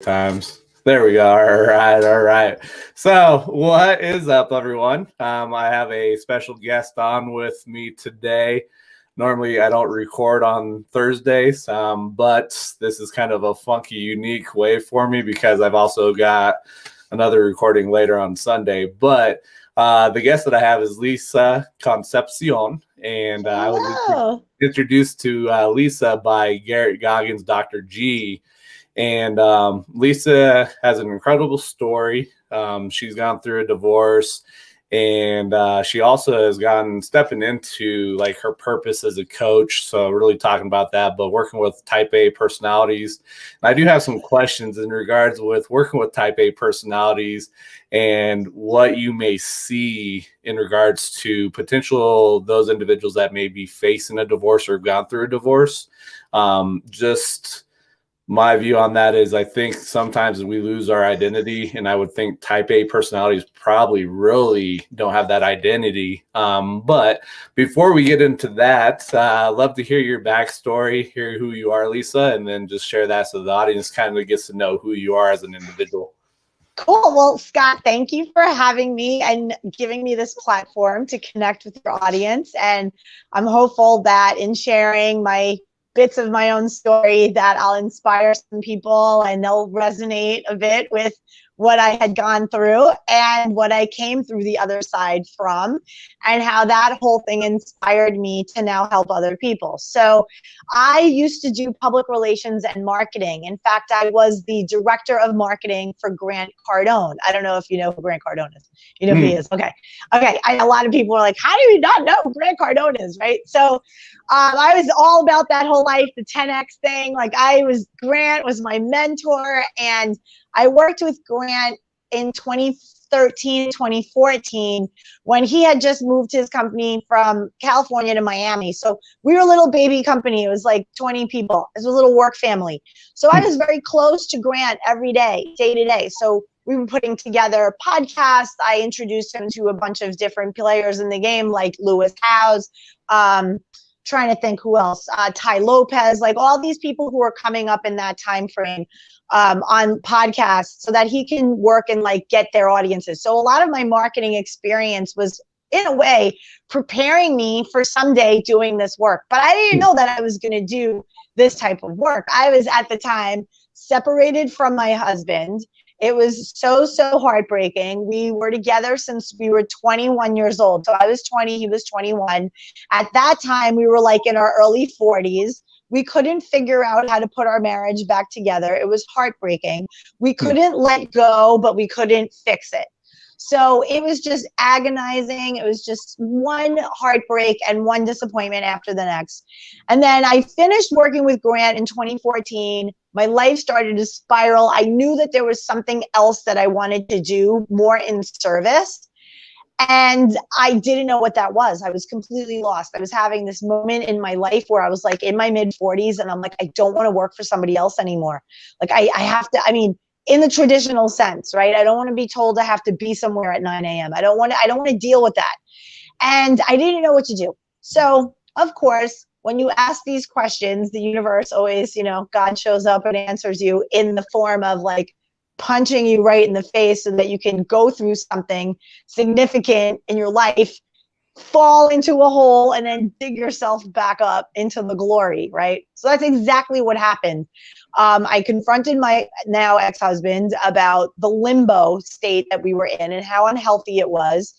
Times. There we go. All right, all right. So, what is up, everyone? I have a special guest on with me today. Normally, I don't record on Thursdays, but this is kind of a funky, unique way for me because I've also got another recording later on Sunday. But the guest that I have is Lisa Concepcion, and I was introduced to Lisa by Garrett Goggins, Dr. G. And Lisa has an incredible story. She's gone through a divorce, and she also has stepping into like her purpose as a coach. So really talking about that, but working with type A personalities. And I do have some questions in regards with working with type A personalities and what you may see in regards to potential those individuals that may be facing a divorce or have gone through a divorce. Just my view on that is I think sometimes we lose our identity, and I would think type A personalities probably really don't have that identity. But before we get into that, I'd love to hear your backstory, hear who you are, Lisa, and then just share that so the audience kind of gets to know who you are as an individual. Cool. Well, Scott, thank you for having me and giving me this platform to connect with your audience. And I'm hopeful that in sharing my bits of my own story that I'll inspire some people and they'll resonate a bit with what I had gone through and what I came through the other side from, and how that whole thing inspired me to now help other people. So I used to do public relations and marketing. In fact, I was the director of marketing for Grant Cardone. I don't know if you know who Grant Cardone is. You know who he is. Okay. A lot of people are like, how do you not know who Grant Cardone is, right? So I was all about that whole life, the 10X thing. Grant was my mentor, and I worked with Grant in 2013, 2014, when he had just moved his company from California to Miami. So we were a little baby company. It was like 20 people. It was a little work family. So I was very close to Grant every day, day to day. So we were putting together podcasts. I introduced him to a bunch of different players in the game, like Lewis Howes, trying to think who else, Ty Lopez, like all these people who are coming up in that time frame on podcasts so that he can work and like get their audiences. So a lot of my marketing experience was in a way preparing me for someday doing this work. But I didn't know that I was going to do this type of work. I was at the time separated from my husband. It was so heartbreaking. We were together since we were 21 years old. So I was 20, he was 21. At that time, we were like in our early 40s. We couldn't figure out how to put our marriage back together. It was heartbreaking. We couldn't let go, but we couldn't fix it. So it was just agonizing. It was just one heartbreak and one disappointment after the next. And then I finished working with Grant in 2014. My life started to spiral. I knew that there was something else that I wanted to do more in service. And I didn't know what that was. I was completely lost. I was having this moment in my life where I was like in my mid 40s and I'm like, I don't want to work for somebody else anymore. Like I have to, in the traditional sense, right? I don't want to be told I have to be somewhere at 9 a.m. I don't want to deal with that. And I didn't know what to do. So of course, when you ask these questions, the universe always, God shows up and answers you in the form of like punching you right in the face so that you can go through something significant in your life, fall into a hole, and then dig yourself back up into the glory, right? So that's exactly what happened. I confronted my now ex-husband about the limbo state that we were in and how unhealthy it was,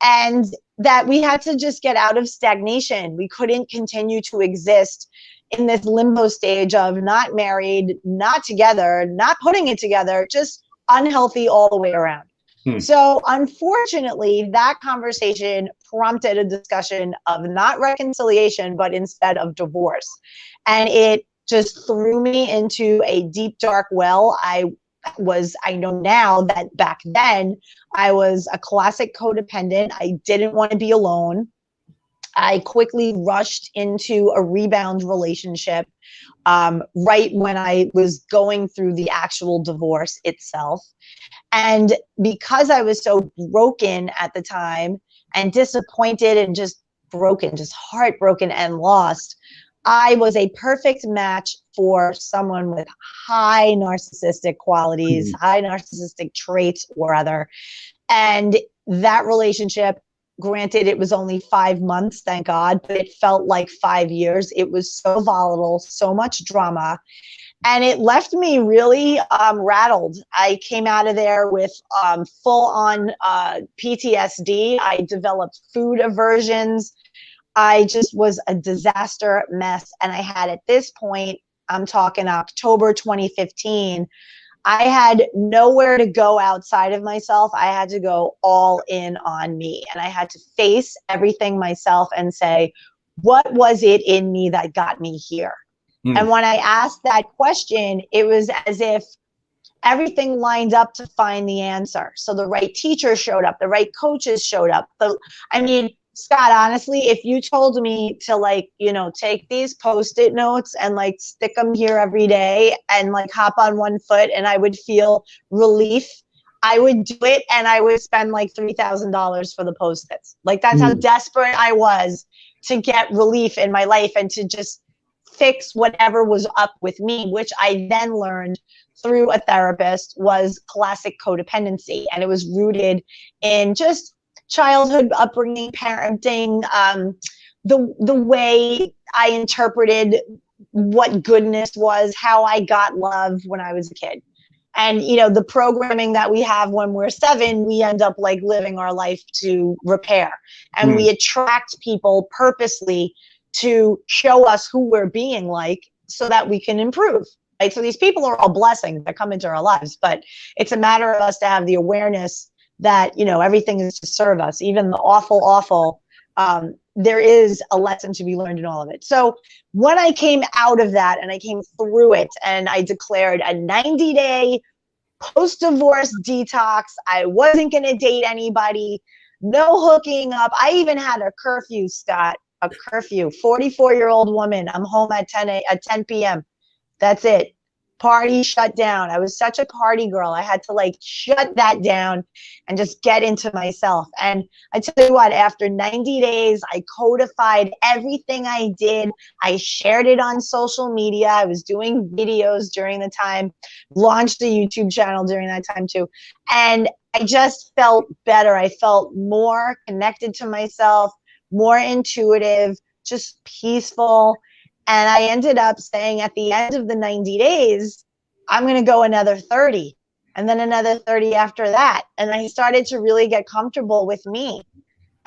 and that we had to just get out of stagnation. We couldn't continue to exist in this limbo stage of not married, not together, not putting it together, just unhealthy all the way around. So unfortunately, that conversation prompted a discussion of not reconciliation, but instead of divorce. And it just threw me into a deep, dark well. I know now that back then I was a classic codependent. I didn't want to be alone. I quickly rushed into a rebound relationship right when I was going through the actual divorce itself. And because I was so broken at the time and disappointed and just broken, just heartbroken and lost, I was a perfect match for someone with high narcissistic qualities, high narcissistic traits or other. And that relationship, granted, it was only 5 months, thank God, but it felt like 5 years. It was so volatile, so much drama. And it left me really rattled. I came out of there with full on PTSD. I developed food aversions. I just was a disaster mess. And I had, at this point, I'm talking October 2015, I had nowhere to go outside of myself. I had to go all in on me. And I had to face everything myself and say, what was it in me that got me here? And when I asked that question, it was as if everything lined up to find the answer. So the right teacher showed up, the right coaches showed up. I mean, Scott, honestly, if you told me to, like, you know, take these Post-it notes and like stick them here every day and like hop on one foot and I would feel relief, I would do it. And I would spend like $3,000 for the Post-its. Like, that's how desperate I was to get relief in my life and to just fix whatever was up with me, which I then learned through a therapist was classic codependency. And it was rooted in just childhood upbringing, parenting, the way I interpreted what goodness was, how I got love when I was a kid. And, you know, the programming that we have when we're 7, we end up like living our life to repair. And we attract people purposely to show us who we're being like so that we can improve. Right? So these people are all blessings that come into our lives, but it's a matter of us to have the awareness that, you know, everything is to serve us, even the awful, there is a lesson to be learned in all of it. So when I came out of that and I came through it and I declared a 90-day post-divorce detox, I wasn't going to date anybody, no hooking up. I even had a curfew, Scott, a curfew, 44-year-old woman. I'm home at 10 p.m. That's it. Party shut down. I was such a party girl. I had to like shut that down and just get into myself. And I tell you what, after 90 days, I codified everything I did. I shared it on social media. I was doing videos during the time, launched a YouTube channel during that time too. And I just felt better. I felt more connected to myself, more intuitive, just peaceful. And I ended up saying at the end of the 90 days, I'm going to go another 30 and then another 30 after that. And I started to really get comfortable with me.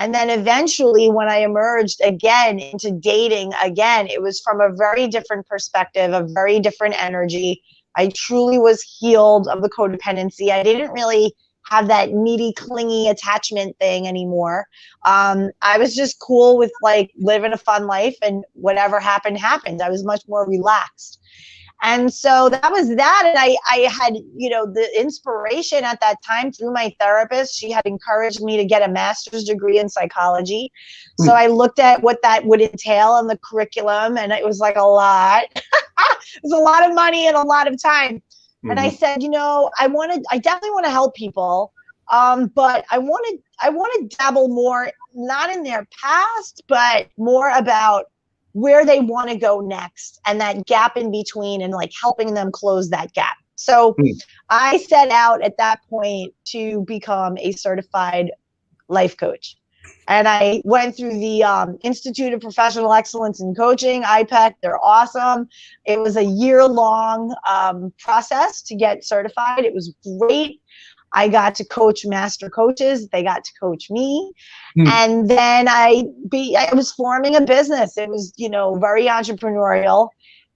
And then eventually when I emerged again into dating again, it was from a very different perspective, a very different energy. I truly was healed of the codependency. I didn't really have that needy, clingy attachment thing anymore. I was just cool with like living a fun life and whatever happened, happened. I was much more relaxed. And so that was that. And I had, you know, the inspiration at that time through my therapist. She had encouraged me to get a master's degree in psychology. So I looked at what that would entail in the curriculum, and it was like a lot. It was a lot of money and a lot of time. And I said, you know, I definitely want to help people, but I want to dabble more, not in their past, but more about where they want to go next and that gap in between and like helping them close that gap. So I set out at that point to become a certified life coach. And I went through the Institute of Professional Excellence in Coaching, IPEC. They're awesome. It was a year-long process to get certified. It was great. I got to coach master coaches. They got to coach me. And then I was forming a business. It was, you know, very entrepreneurial.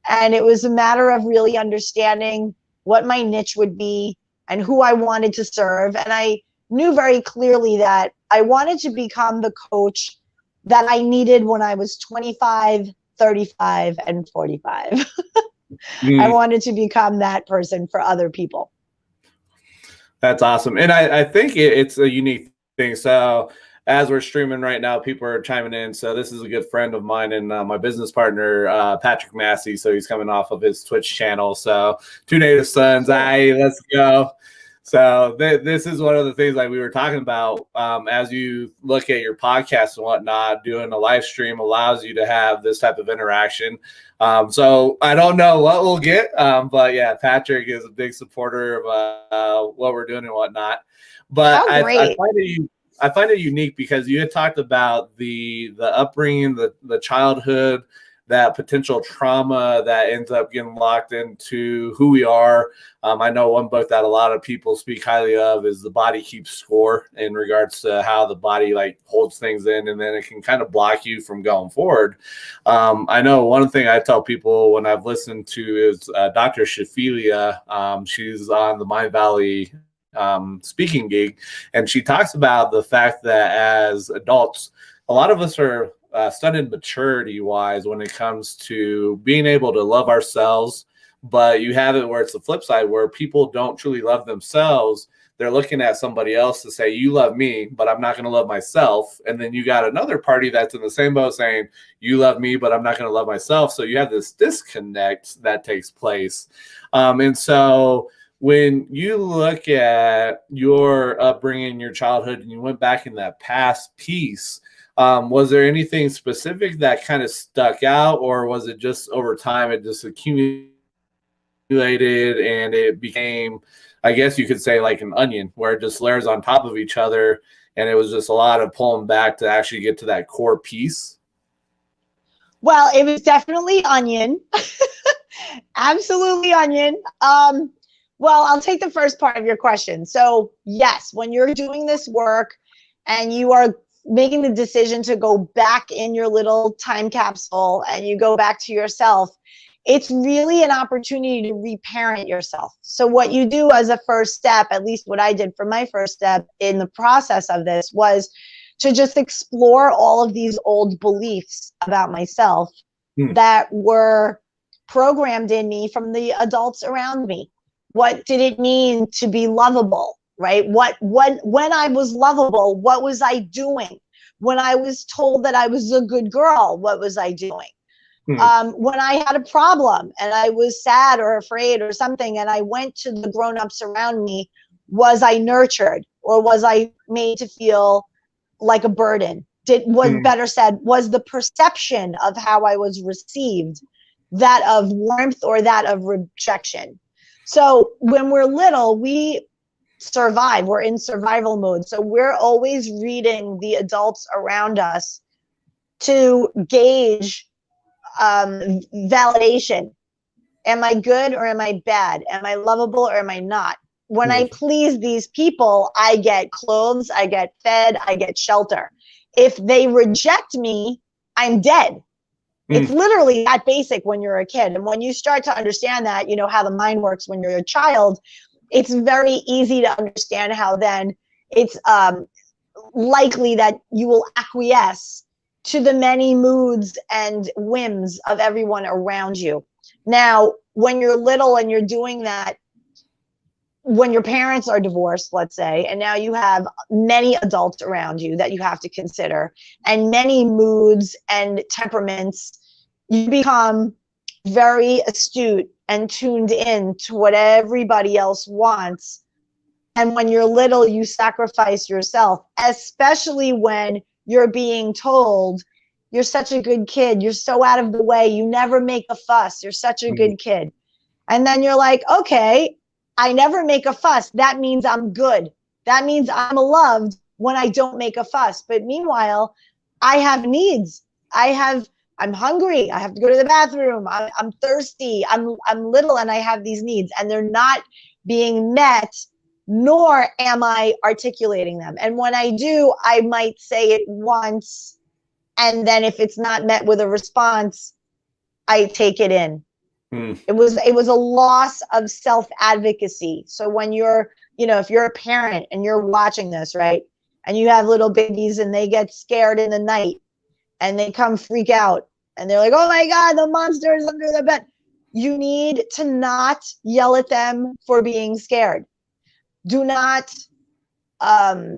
And it was a matter of really understanding what my niche would be and who I wanted to serve. And I knew very clearly that I wanted to become the coach that I needed when I was 25, 35, and 45. I wanted to become that person for other people. That's awesome. And I think it's a unique thing. So as we're streaming right now, people are chiming in. So this is a good friend of mine and my business partner, Patrick Massey. So he's coming off of his Twitch channel. So 2 native sons. Let's go. So this is one of the things like we were talking about as you look at your podcast and whatnot, doing a live stream allows you to have this type of interaction. So I don't know what we'll get, but yeah, Patrick is a big supporter of what we're doing and whatnot. But I find it unique because you had talked about the upbringing, the childhood, that potential trauma that ends up getting locked into who we are. I know one book that a lot of people speak highly of is The Body Keeps Score, in regards to how the body like holds things in, and then it can kind of block you from going forward. I know one thing I tell people when I've listened to is Dr. Shafilia. She's on the Mind Valley speaking gig, and she talks about the fact that as adults, a lot of us are stunted maturity wise when it comes to being able to love ourselves. But you have it where it's the flip side, where people don't truly love themselves. They're looking at somebody else to say, you love me, but I'm not going to love myself. And then you got another party that's in the same boat saying, you love me, but I'm not going to love myself. So you have this disconnect that takes place. And so when you look at your upbringing, your childhood, and you went back in that past piece, was there anything specific that kind of stuck out, or was it just over time it just accumulated and it became, I guess you could say, like an onion where it just layers on top of each other, and it was just a lot of pulling back to actually get to that core piece? Well, it was definitely onion. Absolutely onion. Well, I'll take the first part of your question. So yes, when you're doing this work and you are making the decision to go back in your little time capsule and you go back to yourself, it's really an opportunity to reparent yourself. So what you do as a first step, at least what I did for my first step in the process of this, was to just explore all of these old beliefs about myself that were programmed in me from the adults around me. What did it mean to be lovable? Right? When I was lovable, what was I doing? When I was told that I was a good girl, what was I doing? When I had a problem and I was sad or afraid or something, and I went to the grown-ups around me, was I nurtured, or was I made to feel like a burden? Better said, was the perception of how I was received that of warmth or that of rejection? So when we're little, we survive. We're in survival mode. So we're always reading the adults around us to gauge validation. Am I good or am I bad? Am I lovable or am I not? When I please these people, I get clothes, I get fed, I get shelter. If they reject me, I'm dead. It's literally that basic when you're a kid. And when you start to understand that, you know, how the mind works when you're a child, it's very easy to understand how then it's likely that you will acquiesce to the many moods and whims of everyone around you. Now, when you're little and you're doing that, when your parents are divorced, let's say, and now you have many adults around you that you have to consider, and many moods and temperaments, you become very astute and tuned in to what everybody else wants. And when you're little, you sacrifice yourself, especially when you're being told, you're such a good kid, you're so out of the way, you never make a fuss, you're such a good kid. And then you're like, okay, I never make a fuss. That means I'm good. That means I'm loved when I don't make a fuss. But meanwhile, I have needs. I'm hungry. I have to go to the bathroom. I'm thirsty. I'm little and I have these needs, and they're not being met, nor am I articulating them. And when I do, I might say it once, and then if it's not met with a response, I take it in. It was a loss of self-advocacy. So when you're, you know, if you're a parent and you're watching this, right, and you have little babies and they get scared in the night and they come freak out and they're like, oh my God, the monster is under the bed. You need to not yell at them for being scared. Do not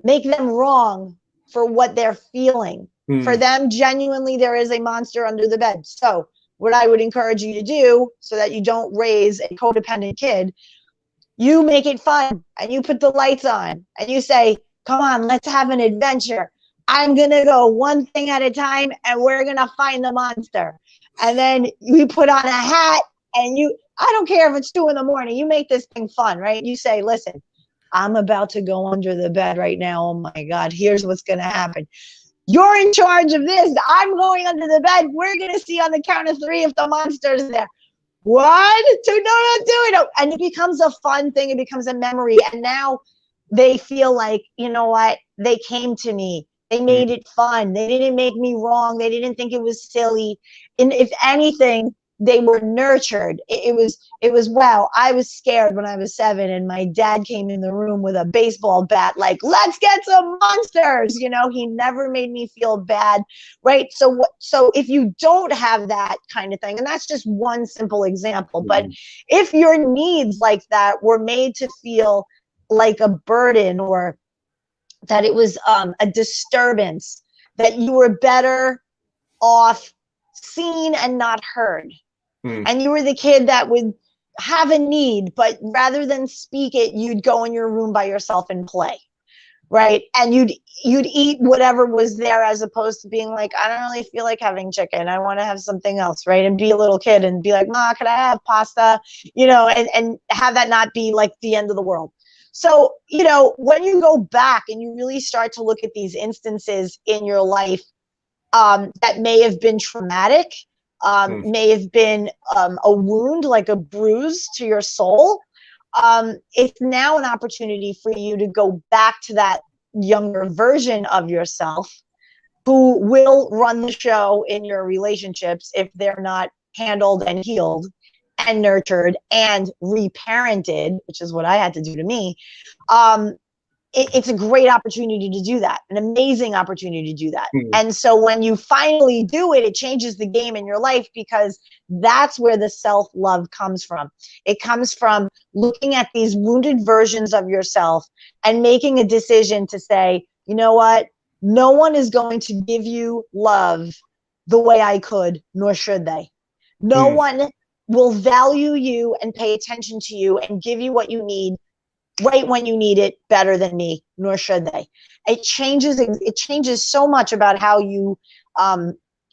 make them wrong for what they're feeling. For them, genuinely, there is a monster under the bed. So what I would encourage you to do, so that you don't raise a codependent kid, You make it fun and you put the lights on and you say, come on, let's have an adventure. I'm going to go one thing at a time and we're going to find the monster. And then you put on a hat and I don't care if it's 2 a.m, you make this thing fun, right? You say, listen, I'm about to go under the bed right now. Oh my God, here's what's going to happen. You're in charge of this. I'm going under the bed. We're going to see on the count of 3 if the monster's there. What? No, not doing it. And it becomes a fun thing. It becomes a memory. And now they feel like, you know what? They came to me. They made it fun. They didn't make me wrong. They didn't think it was silly. And if anything, they were nurtured. It was, wow, I was scared when I was 7 and my dad came in the room with a baseball bat, like, let's get some monsters. You know, he never made me feel bad, right? So if you don't have that kind of thing, and that's just one simple example, but if your needs like that were made to feel like a burden, or that it was a disturbance, that you were better off seen and not heard. And you were the kid that would have a need, but rather than speak it, you'd go in your room by yourself and play, right? And you'd eat whatever was there, as opposed to being like, I don't really feel like having chicken. I want to have something else, right? And be a little kid and be like, Ma, could I have pasta? You know, and have that not be like the end of the world. So, you know, when you go back and you really start to look at these instances in your life that may have been traumatic, may have been a wound, like a bruise to your soul, it's now an opportunity for you to go back to that younger version of yourself who will run the show in your relationships if they're not handled and healed and nurtured and reparented, which is what I had to do to me. It's a great opportunity to do that, an amazing opportunity to do that. And so when you finally do it, it changes the game in your life, because that's where the self-love comes from. It comes from looking at these wounded versions of yourself and making a decision to say, you know what? No one is going to give you love the way I could, nor should they. No one will value you and pay attention to you and give you what you need right when you need it better than me, nor should they. It changes so much about how you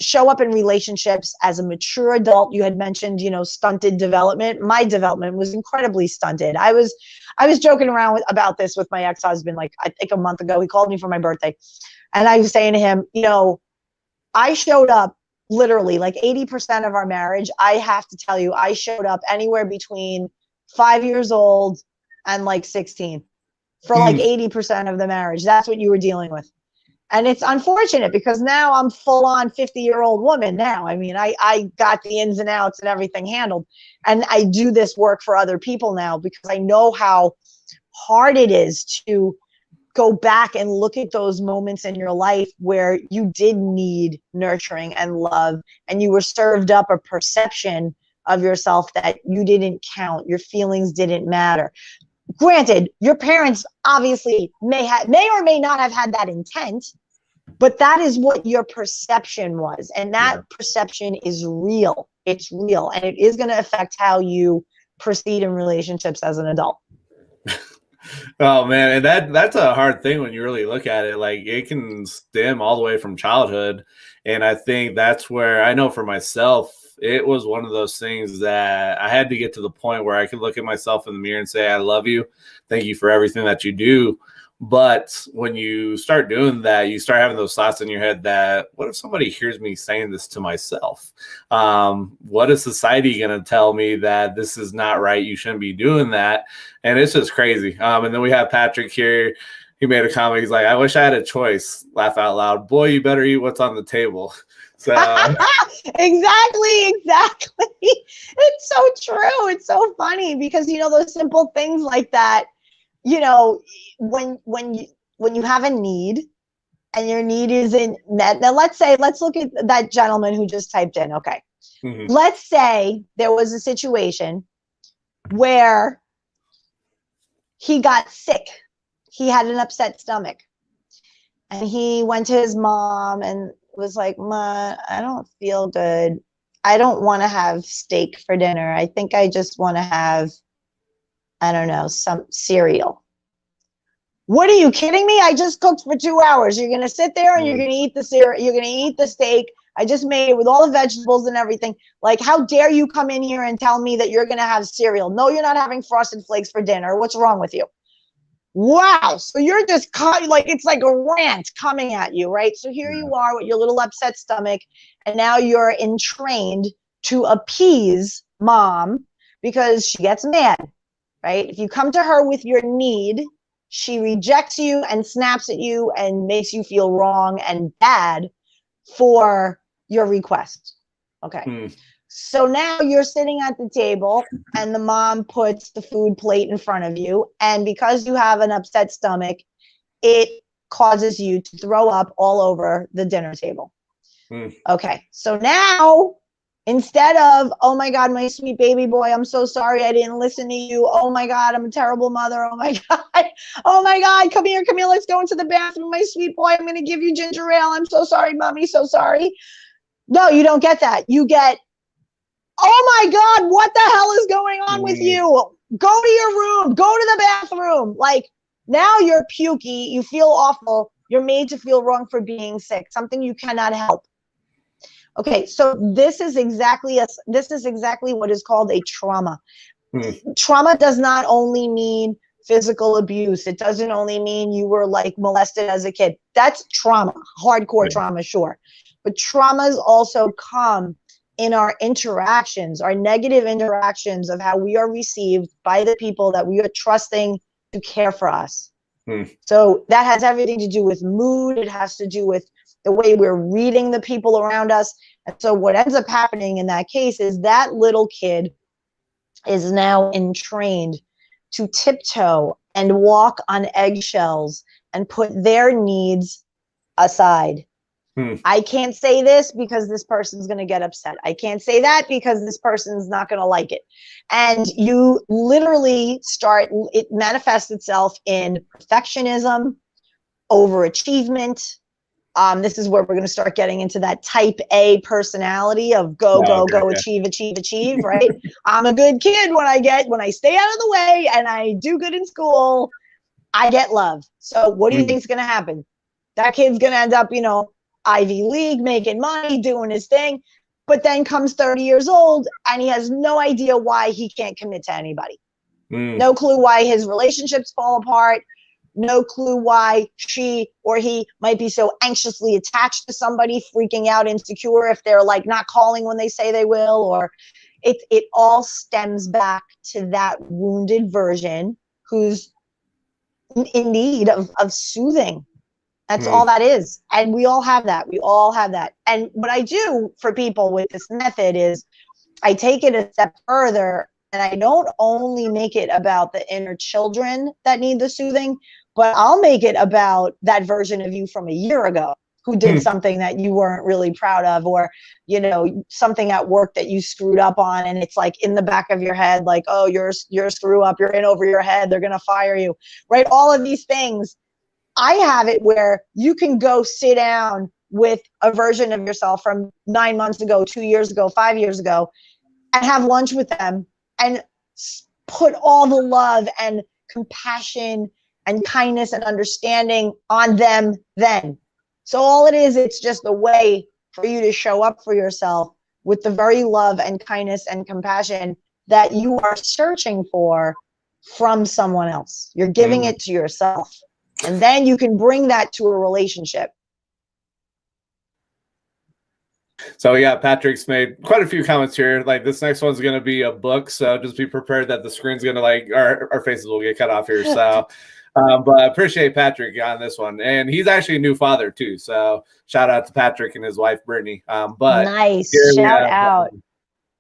show up in relationships as a mature adult. You had mentioned, you know, stunted development. My development was incredibly stunted. I was joking around about this with my ex-husband, like I think a month ago. He called me for my birthday, and I was saying to him, you know, I showed up literally like 80% of our marriage. I have to tell you, I showed up anywhere between 5 years old and like 16 for like 80% of the marriage. That's what you were dealing with. And it's unfortunate, because now I'm full on 50-year-old woman now. I mean, I got the ins and outs and everything handled. And I do this work for other people now, because I know how hard it is to go back and look at those moments in your life where you did need nurturing and love, and you were served up a perception of yourself that you didn't count. Your feelings didn't matter. Granted, your parents obviously may or may not have had that intent, but that is what your perception was. And that perception is real. It's real. And it is going to affect how you proceed in relationships as an adult. Oh man, and that's a hard thing when you really look at it. Like, it can stem all the way from childhood. And I think that's where, I know for myself, it was one of those things that I had to get to the point where I could look at myself in the mirror and say, I love you. Thank you for everything that you do. But when you start doing that, you start having those thoughts in your head that, what if somebody hears me saying this to myself? What is society going to tell me that this is not right? You shouldn't be doing that. And it's just crazy. And then we have Patrick here. He made a comment. He's like, I wish I had a choice. Laugh out loud. Boy, you better eat what's on the table. So exactly. It's so true. It's so funny, because, you know, those simple things like that, you know, when you have a need and your need isn't met. Now, let's look at that gentleman who just typed in. Okay. Let's say there was a situation where he got sick. He had an upset stomach, and he went to his mom and was like, Ma, I don't feel good. I don't want to have steak for dinner. I think I just want to have I don't know, some cereal. What are you kidding me? I just cooked for 2 hours. You're going to sit there and you're going to eat the cereal. You're going to eat the steak. I just made it with all the vegetables and everything. Like, how dare you come in here and tell me that you're going to have cereal? No, you're not having Frosted Flakes for dinner. What's wrong with you? Wow. So you're just like, it's like a rant coming at you, right? So here you are with your little upset stomach, and now you're entrained to appease mom because she gets mad, right? If you come to her with your need, she rejects you and snaps at you and makes you feel wrong and bad for your request. Okay. So now you're sitting at the table and the mom puts the food plate in front of you. And because you have an upset stomach, it causes you to throw up all over the dinner table. Okay. So now, instead of, oh my God, my sweet baby boy, I'm so sorry I didn't listen to you. Oh my God, I'm a terrible mother. Oh my God. Oh my God, come here, let's go into the bathroom, my sweet boy. I'm going to give you ginger ale. I'm so sorry, mommy, so sorry. No, you don't get that. You get, oh my God, what the hell is going on with you? Go to your room, go to the bathroom. Like, now you're pukey, you feel awful. You're made to feel wrong for being sick, something you cannot help. Okay, so this is exactly what is called a trauma. Trauma does not only mean physical abuse. It doesn't only mean you were like molested as a kid. That's trauma, hardcore trauma, sure. But traumas also come in our interactions, our negative interactions of how we are received by the people that we are trusting to care for us. So that has everything to do with mood. It has to do with the way we're reading the people around us. And so what ends up happening in that case is that little kid is now entrained to tiptoe and walk on eggshells and put their needs aside. I can't say this because this person's going to get upset. I can't say that because this person's not going to like it. And you literally it manifests itself in perfectionism, overachievement. This is where we're going to start getting into that type A personality of go, achieve, right? I'm a good kid when I stay out of the way and I do good in school, I get love. So what do you think is going to happen? That kid's going to end up, Ivy League, making money, doing his thing, but then comes 30 years old and he has no idea why he can't commit to anybody. No clue why his relationships fall apart. No clue why she or he might be so anxiously attached to somebody, freaking out, insecure if they're like not calling when they say they will, or it all stems back to that wounded version who's in need of soothing. That's all that is. And we all have that. And what I do for people with this method is I take it a step further, and I don't only make it about the inner children that need the soothing, but I'll make it about that version of you from a year ago who did something that you weren't really proud of, or, something at work that you screwed up on. And it's like in the back of your head, like, oh, you're a screw up. You're in over your head. They're going to fire you, right? All of these things. I have it where you can go sit down with a version of yourself from 9 months ago, 2 years ago, 5 years ago, and have lunch with them and put all the love and compassion and kindness and understanding on them then. So all it is, it's just a way for you to show up for yourself with the very love and kindness and compassion that you are searching for from someone else. You're giving it to yourself. And then you can bring that to a relationship. So yeah, Patrick's made quite a few comments here. Like, this next one's going to be a book, so just be prepared that the screen's going to our faces will get cut off here. So, but I appreciate Patrick on this one, and he's actually a new father too. So shout out to Patrick and his wife Brittany. But nice shout out.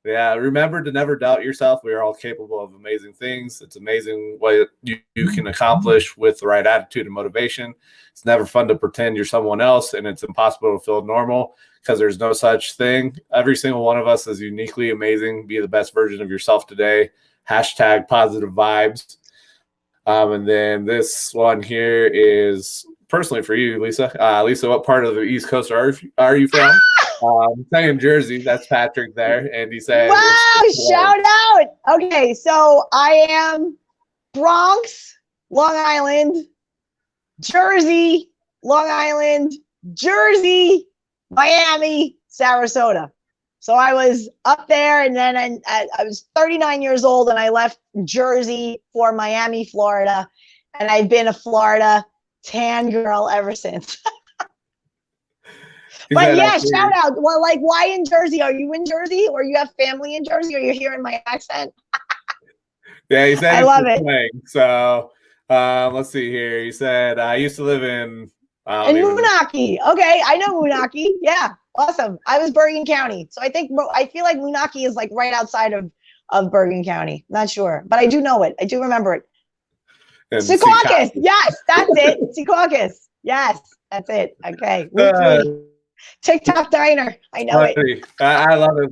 Yeah, remember to never doubt yourself. We are all capable of amazing things. It's amazing what you can accomplish with the right attitude and motivation. It's never fun to pretend you're someone else, and it's impossible to feel normal because there's no such thing. Every single one of us is uniquely amazing. Be the best version of yourself today. # positive vibes. And then this one here is personally for you, Lisa. Lisa, what part of the East Coast are you from? Saying Jersey, that's Patrick there, and he said, "Wow, shout out!" Okay, so I am Bronx, Long Island, Jersey, Long Island, Jersey, Miami, Sarasota. So I was up there, and then I was 39 years old, and I left Jersey for Miami, Florida, and I've been a Florida tan girl ever since. But yeah, shout out. Well, like, why in Jersey? Are you in Jersey, or you have family in Jersey, or you're hearing my accent? Yeah, he said I love it. Playing. So let's see here. He said I used to live in Moonachie. Okay, I know Moonachie. Yeah, awesome. I was Bergen County, so I feel like Moonachie is like right outside of Bergen County. Not sure, but I do know it. I do remember it. Secaucus. Yes, that's it. Secaucus. Yes, that's it. Okay. TikTok diner. I know it. I love it.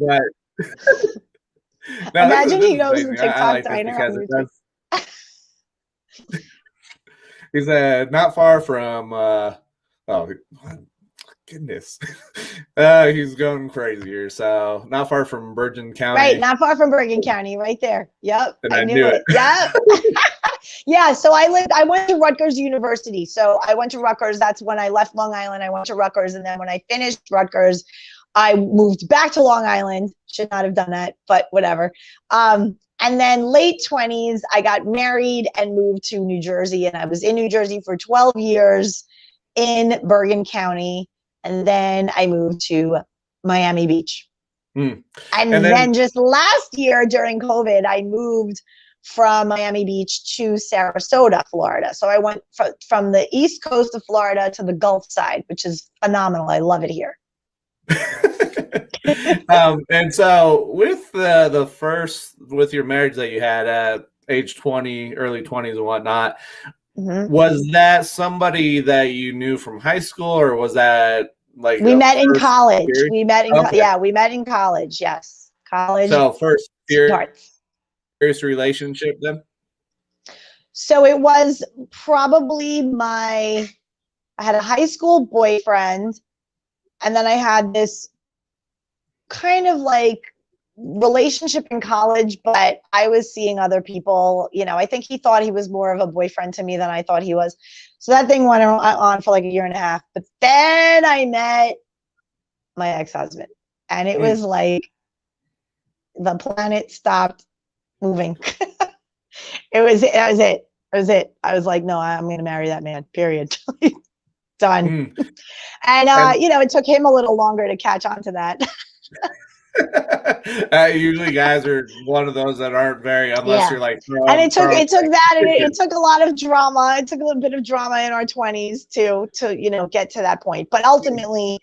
But now, imagine he knows the TikTok diner. He said, not far from, goodness. He's going crazy here. So, not far from Bergen County. Right, not far from Bergen County, right there. Yep, and I knew it. Yep. Yeah, so I went to Rutgers University. So I went to Rutgers. That's when I left Long Island. I went to Rutgers. And then when I finished Rutgers, I moved back to Long Island. Should not have done that, but whatever. And then late 20s, I got married and moved to New Jersey. And I was in New Jersey for 12 years in Bergen County. And then I moved to Miami Beach. And then just last year during COVID, I moved from Miami Beach to Sarasota, Florida. So I went from the East Coast of Florida to the Gulf side, which is phenomenal. I love it here. And so with with your marriage that you had at age 20, early 20s and whatnot, was that somebody that you knew from high school, or was that like we met in college? We met in college. Yes, college. So first serious relationship then? So it was probably I had a high school boyfriend, and then I had this kind of like relationship in college, but I was seeing other people. I think he thought he was more of a boyfriend to me than I thought he was. So that thing went on for like a year and a half. But then I met my ex-husband, and it was like the planet stopped moving. It was it. I was like, no, I'm going to marry that man, period. Done. And it took him a little longer to catch on to that. Usually guys are one of those that aren't very, unless you're like and it took that, and it took a lot of drama. It took a little bit of drama in our 20s to get to that point. But ultimately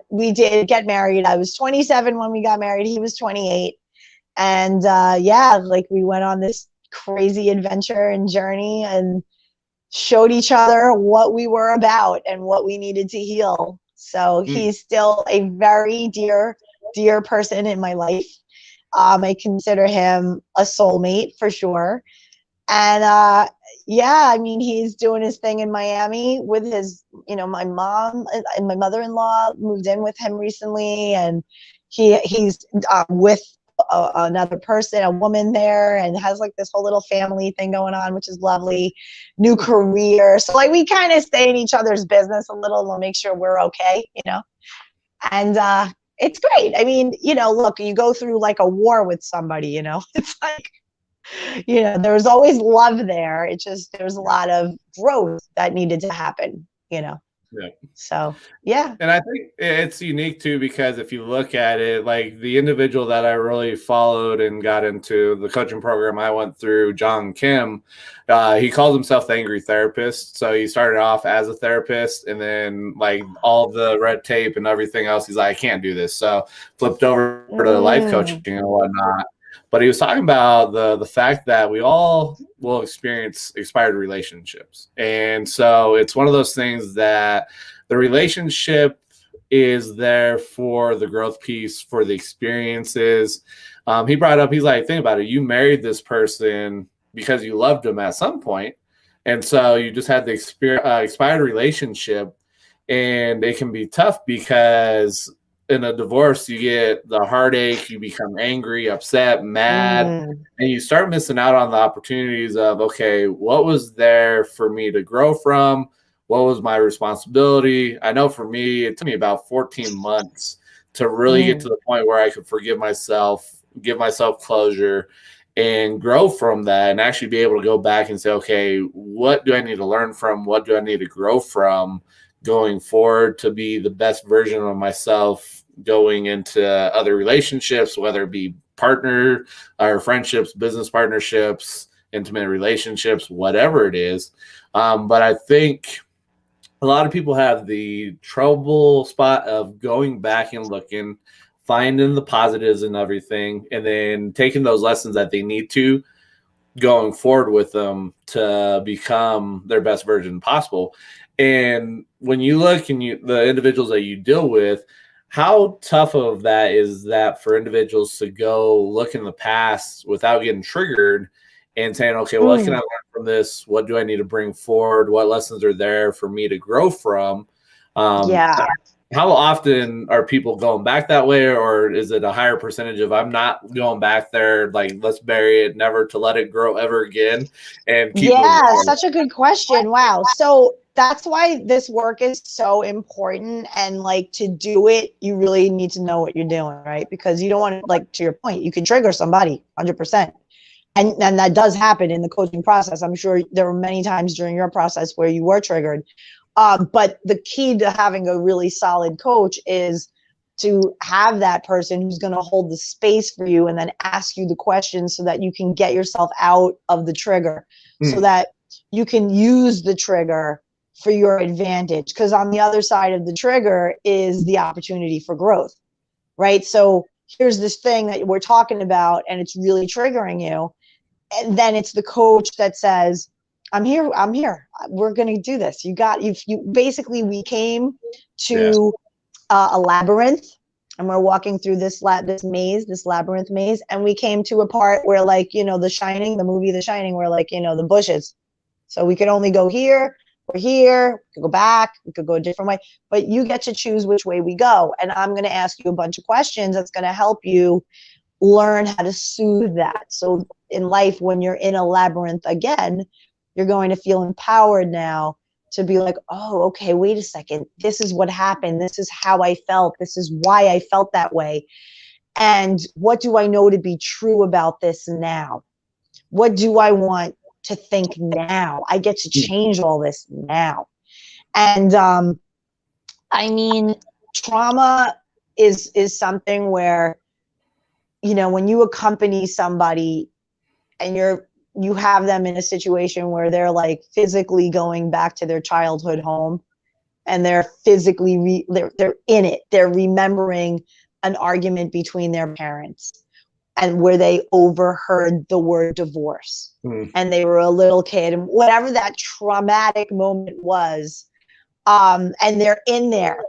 we did get married. I was 27 when we got married. He was 28. And we went on this crazy adventure and journey and showed each other what we were about and what we needed to heal. So he's still a very dear person in my life. I consider him a soulmate for sure. And he's doing his thing in Miami with his, my mom and my mother-in-law moved in with him recently, and he's with another person, a woman there, and has like this whole little family thing going on, which is lovely. New career. So like we kind of stay in each other's business a little to make sure we're okay, and it's great. I mean, look, you go through like a war with somebody, it's like, there's always love there. It's just, there's a lot of growth that needed to happen, Yeah. So, yeah. And I think it's unique too, because if you look at it, like the individual that I really followed and got into the coaching program I went through, John Kim, he calls himself the angry therapist. So he started off as a therapist, and then like all the red tape and everything else, he's like, I can't do this. So flipped over to life coaching and whatnot. But he was talking about the fact that we all will experience expired relationships. And so it's one of those things that the relationship is there for the growth piece, for the experiences. He brought up, he's like, think about it. You married this person because you loved them at some point. And so you just had the expired relationship. And it can be tough because in a divorce, you get the heartache, you become angry, upset, mad, and you start missing out on the opportunities of, okay, what was there for me to grow from? What was my responsibility? I know for me, it took me about 14 months to really get to the point where I could forgive myself, give myself closure, and grow from that, and actually be able to go back and say, okay, what do I need to learn from? What do I need to grow from going forward to be the best version of myself going into other relationships, whether it be partner or friendships, business partnerships, intimate relationships, whatever it is. But I think a lot of people have the trouble spot of going back and looking, finding the positives in everything, and then taking those lessons that they need to going forward with them to become their best version possible. And when you look and the individuals that you deal with, how tough of that is that for individuals to go look in the past without getting triggered and saying, okay, what can I learn from this? What do I need to bring forward? What lessons are there for me to grow from? How often are people going back that way, or is it a higher percentage of I'm not going back there, like let's bury it, never to let it grow ever again, and keep moving forward? Such a good question. Wow. So that's why this work is so important, and like to do it, you really need to know what you're doing, right? Because you don't want to, like, to your point, you can trigger somebody 100%. And that does happen in the coaching process. I'm sure there were many times during your process where you were triggered. But the key to having a really solid coach is to have that person who's going to hold the space for you and then ask you the questions so that you can get yourself out of the trigger, so that you can use the trigger for your advantage. Because on the other side of the trigger is the opportunity for growth, right? So here's this thing that we're talking about and it's really triggering you. And then it's the coach that says, I'm here. We're going to do this. You basically, we came to a labyrinth, and we're walking through this labyrinth maze. And we came to a part where, like, you know, the movie The Shining, where, like, you know, the bushes. So we could only go here or here. We could go back. We could go a different way. But you get to choose which way we go. And I'm going to ask you a bunch of questions that's going to help you learn how to soothe that. So in life, when you're in a labyrinth again, you're going to feel empowered now to be like, oh, okay, wait a second. This is what happened. This is how I felt. This is why I felt that way. And what do I know to be true about this now? What do I want to think now? I get to change all this now. And I mean, trauma is something where, you know, when you accompany somebody and you have them in a situation where they're like physically going back to their childhood home, and they're physically they're in it. They're remembering an argument between their parents, and where they overheard the word divorce, and they were a little kid, and whatever that traumatic moment was, and they're in there,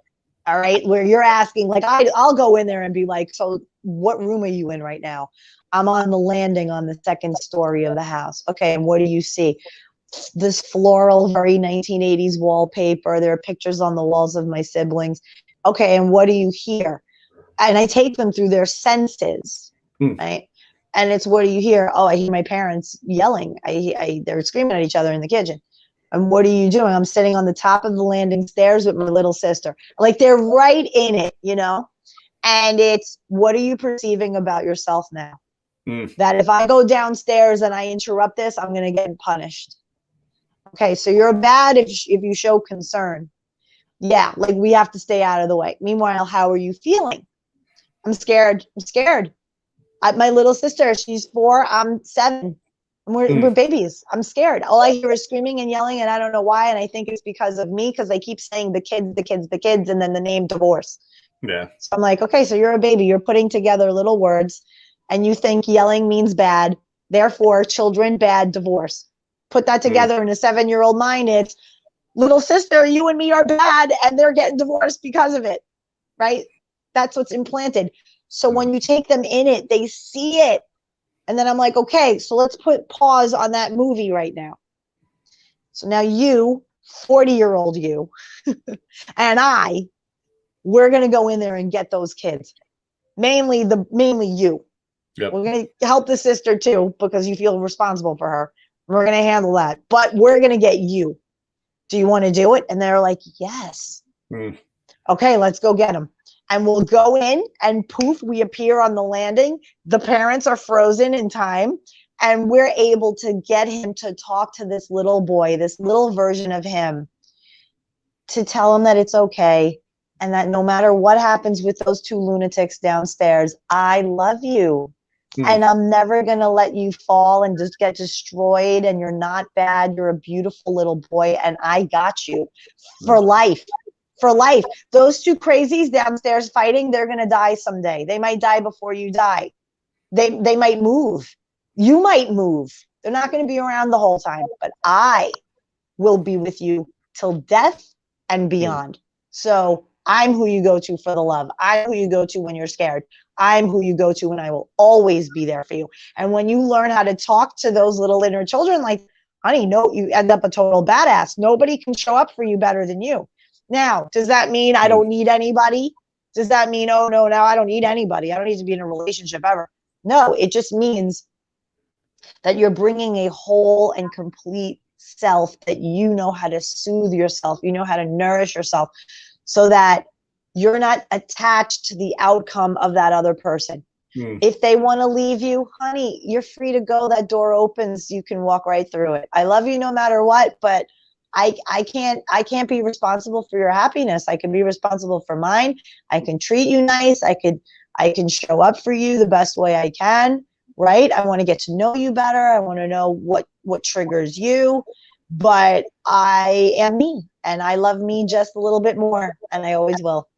all right, where you're asking, like, I'll go in there and be like, so what room are you in right now? I'm on the landing on the second story of the house. Okay, and what do you see? This floral, very 1980s wallpaper. There are pictures on the walls of my siblings. Okay, and what do you hear? And I take them through their senses, right? And it's, what do you hear? Oh, I hear my parents yelling. They're screaming at each other in the kitchen. And what are you doing? I'm sitting on the top of the landing stairs with my little sister. Like, they're right in it, you know? And it's, what are you perceiving about yourself now? That if I go downstairs and I interrupt this, I'm going to get punished. Okay, so you're bad if you show concern. Yeah, like, we have to stay out of the way. Meanwhile, how are you feeling? I'm scared. My little sister, she's 4, I'm 7. And we're babies. I'm scared. All I hear is screaming and yelling, and I don't know why. And I think it's because of me, because they keep saying the kids, and then the name divorce. Yeah. So I'm like, okay, so you're a baby. You're putting together little words, and you think yelling means bad. Therefore, children, bad, divorce. Put that together in a 7-year-old mind. It's, little sister, you and me are bad, and they're getting divorced because of it, right? That's what's implanted. So when you take them in it, they see it. And then I'm like, okay, so let's put pause on that movie right now. So now you, 40-year-old you, and I, we're going to go in there and get those kids. Mainly you. Yep. We're going to help the sister too, because you feel responsible for her. We're going to handle that, but we're going to get you. Do you want to do it? And they're like, yes. Okay, let's go get them. And we'll go in and poof, we appear on the landing. The parents are frozen in time. And we're able to get him to talk to this little boy, this little version of him, to tell him that it's okay. And that no matter what happens with those two lunatics downstairs, I love you. And I'm never going to let you fall and just get destroyed. And you're not bad. You're a beautiful little boy. And I got you for life. For life. Those two crazies downstairs fighting, they're going to die someday. They might die before you die. They might move. You might move. They're not going to be around the whole time. But I will be with you till death and beyond. So I'm who you go to for the love. I'm who you go to when you're scared. I'm who you go to when I will always be there for you. And when you learn how to talk to those little inner children, like, honey, no, you end up a total badass. Nobody can show up for you better than you. Now, does that mean I don't need anybody? Does that mean, oh, no, now I don't need anybody. I don't need to be in a relationship ever. No, it just means that you're bringing a whole and complete self, that you know how to soothe yourself. You know how to nourish yourself, so that you're not attached to the outcome of that other person. If they want to leave you, honey, you're free to go. That door opens. You can walk right through it. I love you no matter what, but I can't be responsible for your happiness. I can be responsible for mine. I can treat you nice. I can show up for you the best way I can, right? I want to get to know you better. I want to know what triggers you, but I am me, and I love me just a little bit more, and I always will.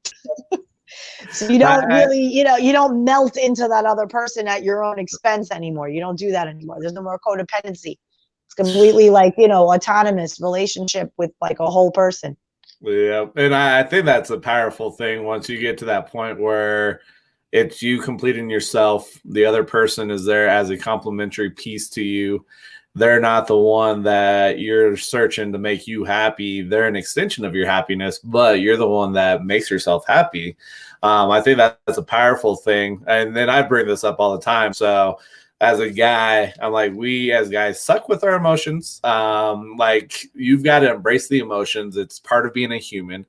So you don't really, you don't melt into that other person at your own expense anymore. You don't do that anymore. There's no more codependency. It's completely like, autonomous relationship with like a whole person. Yeah. And I think that's a powerful thing once you get to that point where it's you completing yourself. The other person is there as a complementary piece to you. They're not the one that you're searching to make you happy. They're an extension of your happiness, but you're the one that makes yourself happy. I think that's a powerful thing. And then I bring this up all the time. So as a guy, I'm like, we as guys suck with our emotions. Like, you've got to embrace the emotions. It's part of being a human.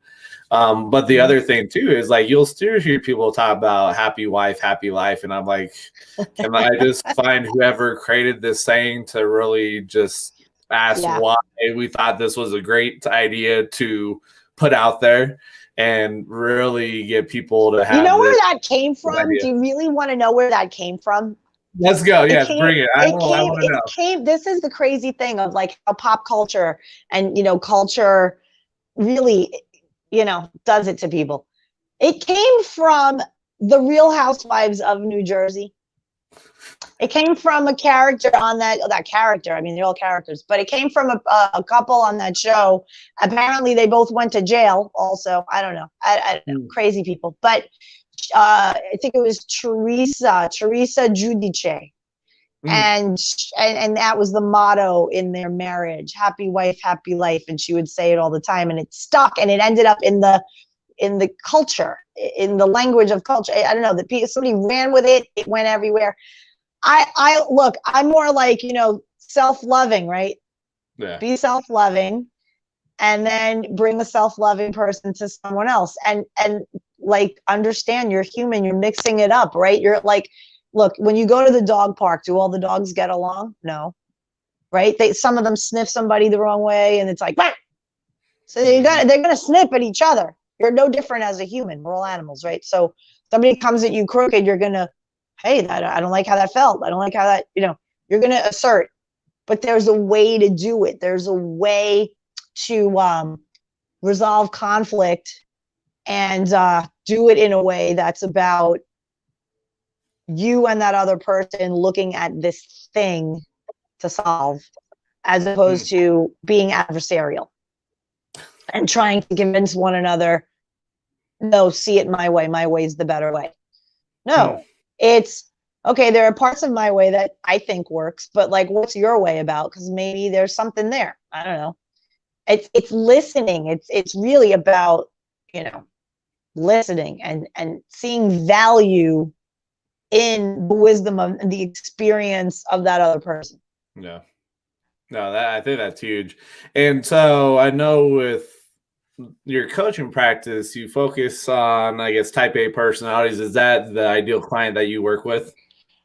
But the other thing too is, like, you'll still hear people talk about happy wife, happy life. And I'm like, can I just find whoever created this saying to really just ask why we thought this was a great idea to put out there and really get people to have. You know where that came from? Do you really want to know where that came from? Let's go. Yes, bring it. I want to know. This is the crazy thing of like how pop culture and, culture really, does it to people. It came from the Real Housewives of New Jersey. It came from a character on that character. I mean, they're all characters, but it came from a couple on that show. Apparently, they both went to jail also. I don't know. I don't know. Crazy people. But I think it was Teresa Giudice. And that was the motto in their marriage: happy wife, happy life. And she would say it all the time, and it stuck, and it ended up in the culture, in the language of culture. I don't know, somebody ran with it. It went everywhere. Look, I'm more like, self-loving, right? Yeah. Be self-loving, and then bring a self-loving person to someone else, and like, understand you're human. You're mixing it up, right? You're like, look, when you go to the dog park, do all the dogs get along? No, right? Some of them sniff somebody the wrong way, and it's like, bah! So they're gonna snip at each other. You're no different as a human. We're all animals, right? So somebody comes at you crooked, you're gonna, hey, I don't like how that felt. I don't like how that, you're gonna assert. But there's a way to do it. There's a way to resolve conflict and do it in a way that's about you and that other person looking at this thing to solve, as opposed to being adversarial and trying to convince one another, no, see it my way. My way is the better way. No, it's okay. There are parts of my way that I think works, but like, what's your way about? Because maybe there's something there. I don't know. It's listening. It's really about, listening and seeing value in the wisdom of the experience of that other person. Yeah. No, I think that's huge. And so I know with your coaching practice, you focus on, I guess, type A personalities. Is that the ideal client that you work with?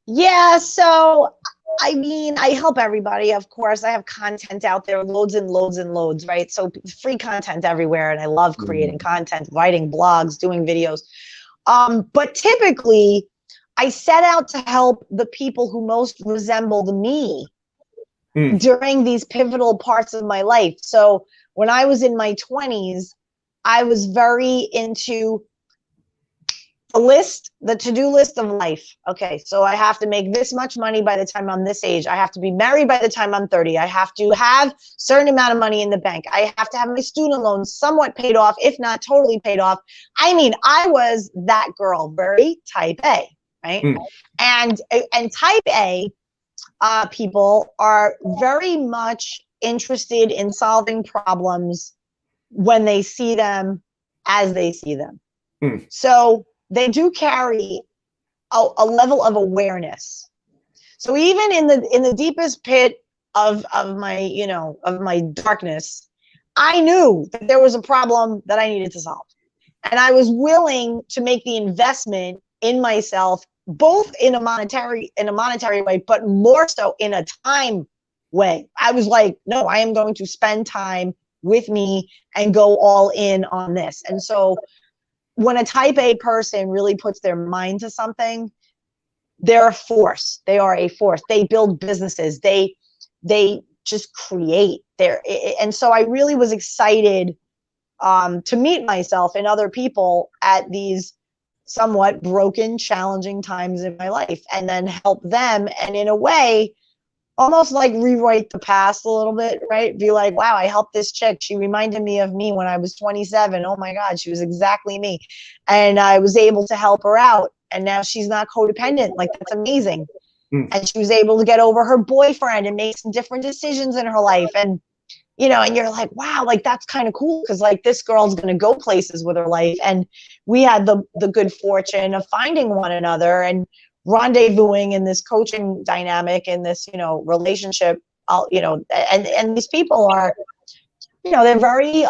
Yeah, so I mean, I help everybody, of course. I have content out there, loads and loads and loads, right? So free content everywhere, and I love creating content, writing blogs, doing videos. But typically, I set out to help the people who most resembled me during these pivotal parts of my life. So when I was in my 20s, I was very into the to-do list of life. Okay, so I have to make this much money by the time I'm this age. I have to be married by the time I'm 30. I have to have a certain amount of money in the bank. I have to have my student loans somewhat paid off, if not totally paid off. I mean, I was that girl, very type A, right? And type A people are very much interested in solving problems when they see them as they see them. So they do carry a level of awareness. So even in the deepest pit of my darkness, I knew that there was a problem that I needed to solve. And I was willing to make the investment in myself, both in a monetary way, but more so in a time way. I was like, no, I am going to spend time with me and go all in on this. And so when a type A person really puts their mind to something, they're a force. They are a force. They build businesses. They just create there. And so I really was excited to meet myself and other people at these somewhat broken, challenging times in my life, and then help them. And in a way, almost like rewrite the past a little bit, right? Be like, wow, I helped this chick. She reminded me of me when I was 27. Oh my God, she was exactly me. And I was able to help her out. And now she's not codependent. Like, that's amazing. And she was able to get over her boyfriend and make some different decisions in her life. And, and you're like, wow, like, that's kind of cool. Cause like, this girl's going to go places with her life. And we had the good fortune of finding one another and rendezvousing in this coaching dynamic, in this, relationship, and these people are, they're very,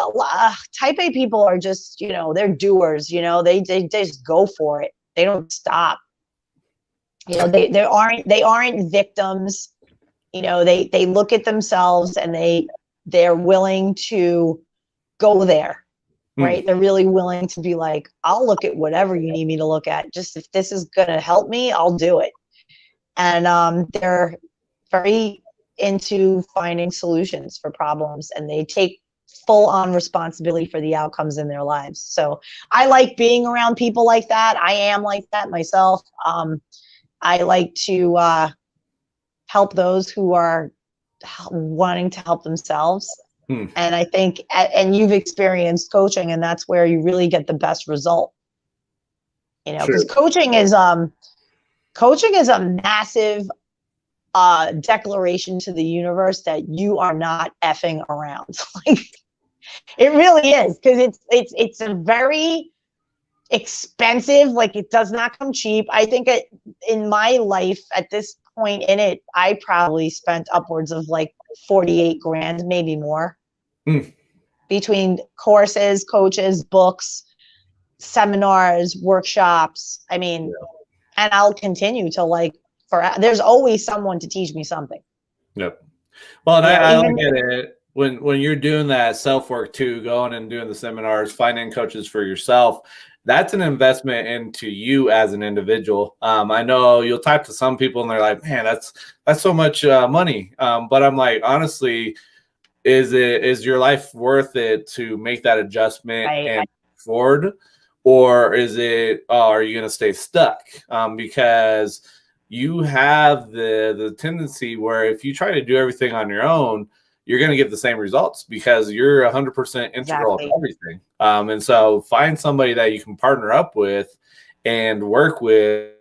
type A people are just, they're doers, they just go for it. They don't stop. They aren't victims. They look at themselves and they're willing to go there. Right? They're really willing to be like, I'll look at whatever you need me to look at. Just if this is going to help me, I'll do it. And they're very into finding solutions for problems, and they take full on responsibility for the outcomes in their lives. So I like being around people like that. I am like that myself. I like to help those who are wanting to help themselves. And I think, and you've experienced coaching, and that's where you really get the best result. Because coaching is a massive declaration to the universe that you are not effing around. Like, it really is, because it's a very expensive, like, it does not come cheap. I think in my life at this point in it, I probably spent upwards of like 48 grand, maybe more. Between courses, coaches, books, seminars, workshops. I mean, and I'll continue to there's always someone to teach me something. Yep. Well, and I look at it when you're doing that self-work too, going and doing the seminars, finding coaches for yourself, that's an investment into you as an individual. I know you'll talk to some people and they're like, man, that's so much money. But I'm like, honestly, is your life worth it to make that adjustment and forward, or is it, are you going to stay stuck? Because you have the tendency where if you try to do everything on your own, you're going to get the same results because you're 100% integral to everything. And so find somebody that you can partner up with and work with.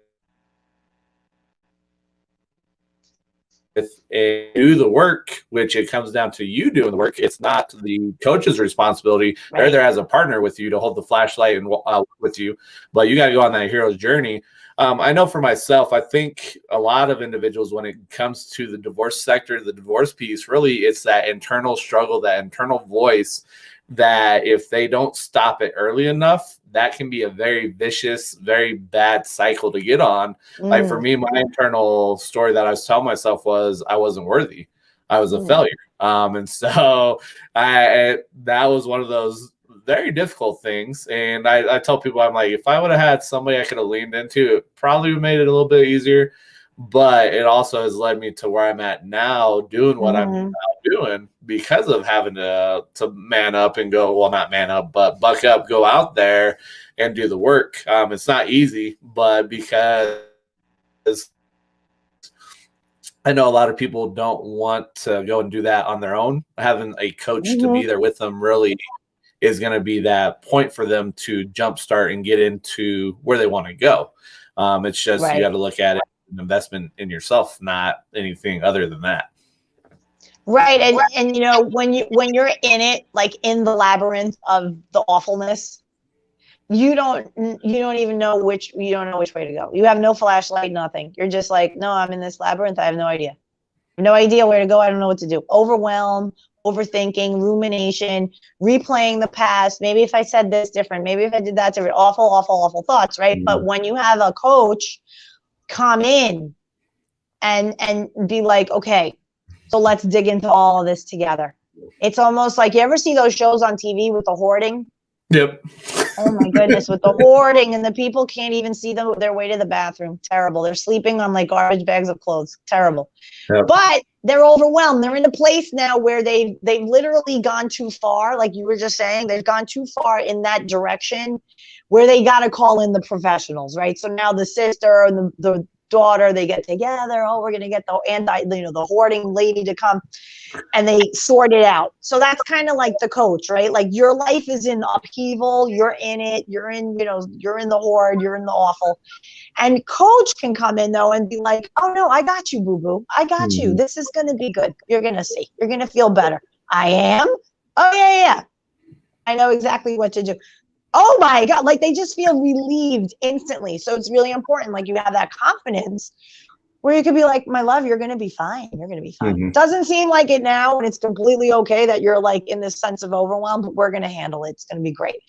and do the work, which it comes down to you doing the work. It's not the coach's responsibility. Right. They're there as a partner with you to hold the flashlight and with you, but you got to go on that hero's journey. I know for myself, I think a lot of individuals, when it comes to the divorce sector, the divorce piece, really it's that internal struggle, that internal voice, that if they don't stop it early enough, that can be a very vicious, very bad cycle to get on. Like for me, my internal story that I was telling myself was I wasn't worthy. I was a failure. And so that was one of those very difficult things. And I tell people, I'm like, if I would have had somebody I could have leaned into, it probably would have made it a little bit easier. But it also has led me to where I'm at now, doing what I'm now doing, because of having to man up and go, well, not man up, but buck up, go out there and do the work. It's not easy, but because I know a lot of people don't want to go and do that on their own, having a coach to be there with them really is going to be that point for them to jumpstart and get into where they want to go. It's just, you got to look at it, an investment in yourself, not anything other than that. Right. And you know, when you're in it, like in the labyrinth of the awfulness, you don't even know which way to go. You have no flashlight, nothing. You're just like, no, I'm in this labyrinth. I have no idea. No idea where to go. I don't know what to do. Overwhelm, overthinking, rumination, replaying the past. Maybe if I said this different, maybe if I did that different, awful thoughts, right? But when you have a coach come in and be like, okay, so let's dig into all of this together. It's almost like, you ever see those shows on TV with the hoarding? Yep. Oh my goodness, with the hoarding, and the people can't even see their way to the bathroom. Terrible. They're sleeping on like garbage bags of clothes. Terrible. Yep. But they're overwhelmed. They're in a place now where they've literally gone too far. Like you were just saying, they've gone too far in that direction where they got to call in the professionals, right? So now the sister and the daughter, they get together. Oh, we're going to get the hoarding lady to come, and they sort it out. So that's kind of like the coach, right? Like your life is in upheaval. You're in it. You're in the hoard. You're in the awful. And coach can come in though and be like, oh no, I got you, boo-boo. I got you. This is going to be good. You're going to see. You're going to feel better. I am. Oh yeah. I know exactly what to do. Oh my God, like they just feel relieved instantly. So it's really important. Like you have that confidence where you could be like, my love, you're going to be fine. You're going to be fine. Doesn't seem like it now, and it's completely okay that you're like in this sense of overwhelm, but we're going to handle it. It's going to be great.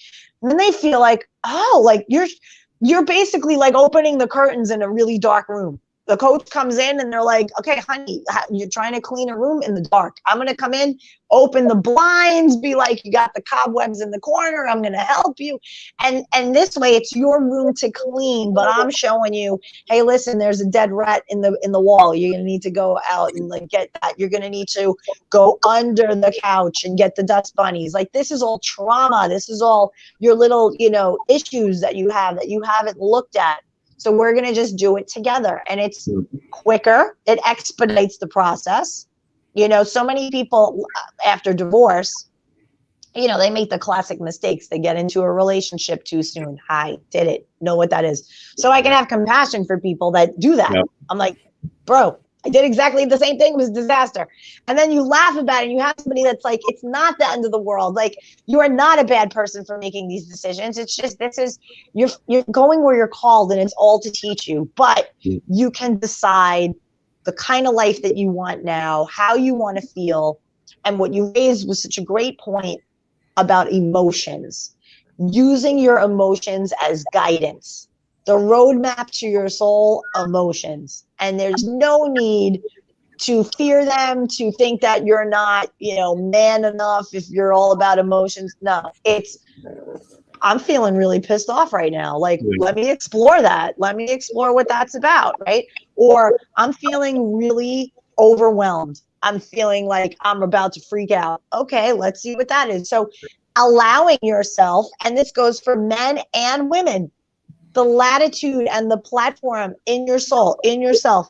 And then they feel like, oh, like you're basically like opening the curtains in a really dark room. The coach comes in and they're like, okay, honey, you're trying to clean a room in the dark. I'm going to come in, open the blinds, be like, you got the cobwebs in the corner. I'm going to help you. And this way it's your room to clean, but I'm showing you, hey, listen, there's a dead rat in the wall. You're going to need to go out and like get that. You're going to need to go under the couch and get the dust bunnies. Like this is all trauma. This is all your little, issues that you haven't looked at. So we're going to just do it together, and it's quicker. It expedites the process. So many people after divorce, they make the classic mistakes. They get into a relationship too soon. I did it. Know what that is. So I can have compassion for people that do that. Yep. I'm like, bro, I did exactly the same thing. It was a disaster. And then you laugh about it, and you have somebody that's like, it's not the end of the world. Like, you are not a bad person for making these decisions. It's just, you're going where you're called, and it's all to teach you. But you can decide the kind of life that you want now, how you want to feel. And what you raised was such a great point about emotions, using your emotions as guidance. The roadmap to your soul, emotions. And there's no need to fear them, to think that you're not, man enough if you're all about emotions. No, I'm feeling really pissed off right now. Like, let me explore that. Let me explore what that's about, right? Or I'm feeling really overwhelmed. I'm feeling like I'm about to freak out. Okay, let's see what that is. So allowing yourself, and this goes for men and women, the latitude and the platform in your soul, in yourself,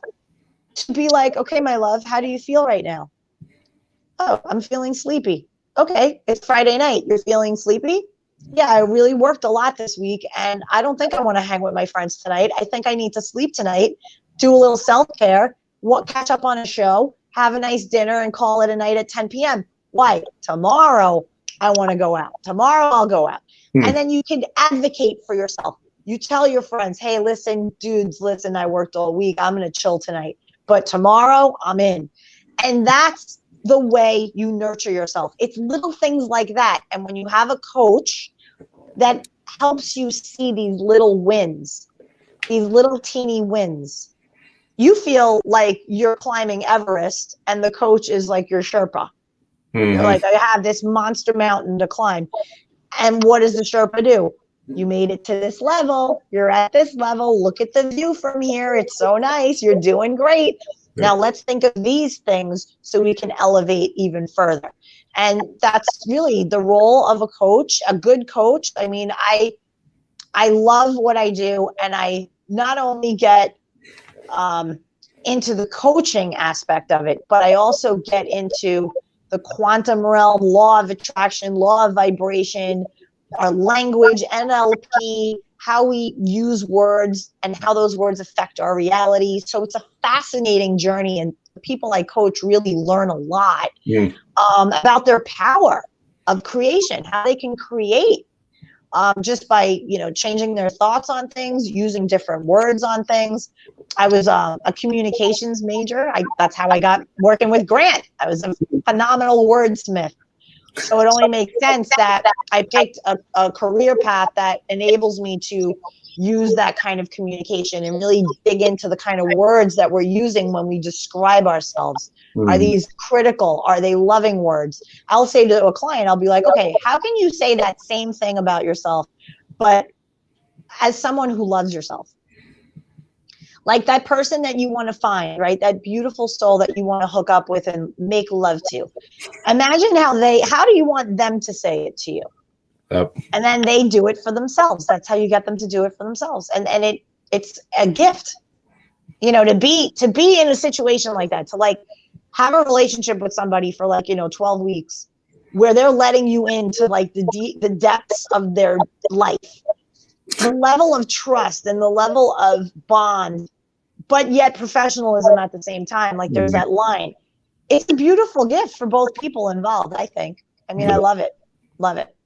to be like, okay, my love, how do you feel right now? Oh, I'm feeling sleepy. Okay, it's Friday night. You're feeling sleepy? Yeah, I really worked a lot this week, and I don't think I want to hang with my friends tonight. I think I need to sleep tonight, do a little self-care, catch up on a show, have a nice dinner, and call it a night at 10 p.m. Why? Tomorrow I want to go out. Tomorrow I'll go out. And then you can advocate for yourself. You tell your friends, hey, listen, dudes, listen, I worked all week. I'm going to chill tonight. But tomorrow I'm in. And that's the way you nurture yourself. It's little things like that. And when you have a coach that helps you see these little wins, these little teeny wins, you feel like you're climbing Everest and the coach is like your Sherpa. You're like, I have this monster mountain to climb. And what does the Sherpa do? You made it to this level. You're at this level. Look at the view from here. It's so nice. You're doing great. Now let's think of these things so we can elevate even further. And that's really the role of a coach, a good coach. I mean, I love what I do, and I not only get into the coaching aspect of it, but I also get into the quantum realm, law of attraction, law of vibration, our language, NLP, how we use words and how those words affect our reality. So it's a fascinating journey, and the people I coach really learn a lot about their power of creation, how they can create just by, changing their thoughts on things, using different words on things. I was a communications major. That's how I got working with Grant. I was a phenomenal wordsmith. So it only makes sense that I picked a career path that enables me to use that kind of communication and really dig into the kind of words that we're using when we describe ourselves. Are these critical? Are they loving words? I'll say to a client, I'll be like, okay, how can you say that same thing about yourself, but as someone who loves yourself? Like that person that you want to find, right? That beautiful soul that you want to hook up with and make love to. Imagine how do you want them to say it to you? Yep. And then they do it for themselves. That's how you get them to do it for themselves. And it's a gift, to be in a situation like that, to like have a relationship with somebody for 12 weeks where they're letting you into like the depths of their life. The level of trust and the level of bond, but yet professionalism at the same time. Like there's that line. It's a beautiful gift for both people involved, I think. I mean, I love it. Love it.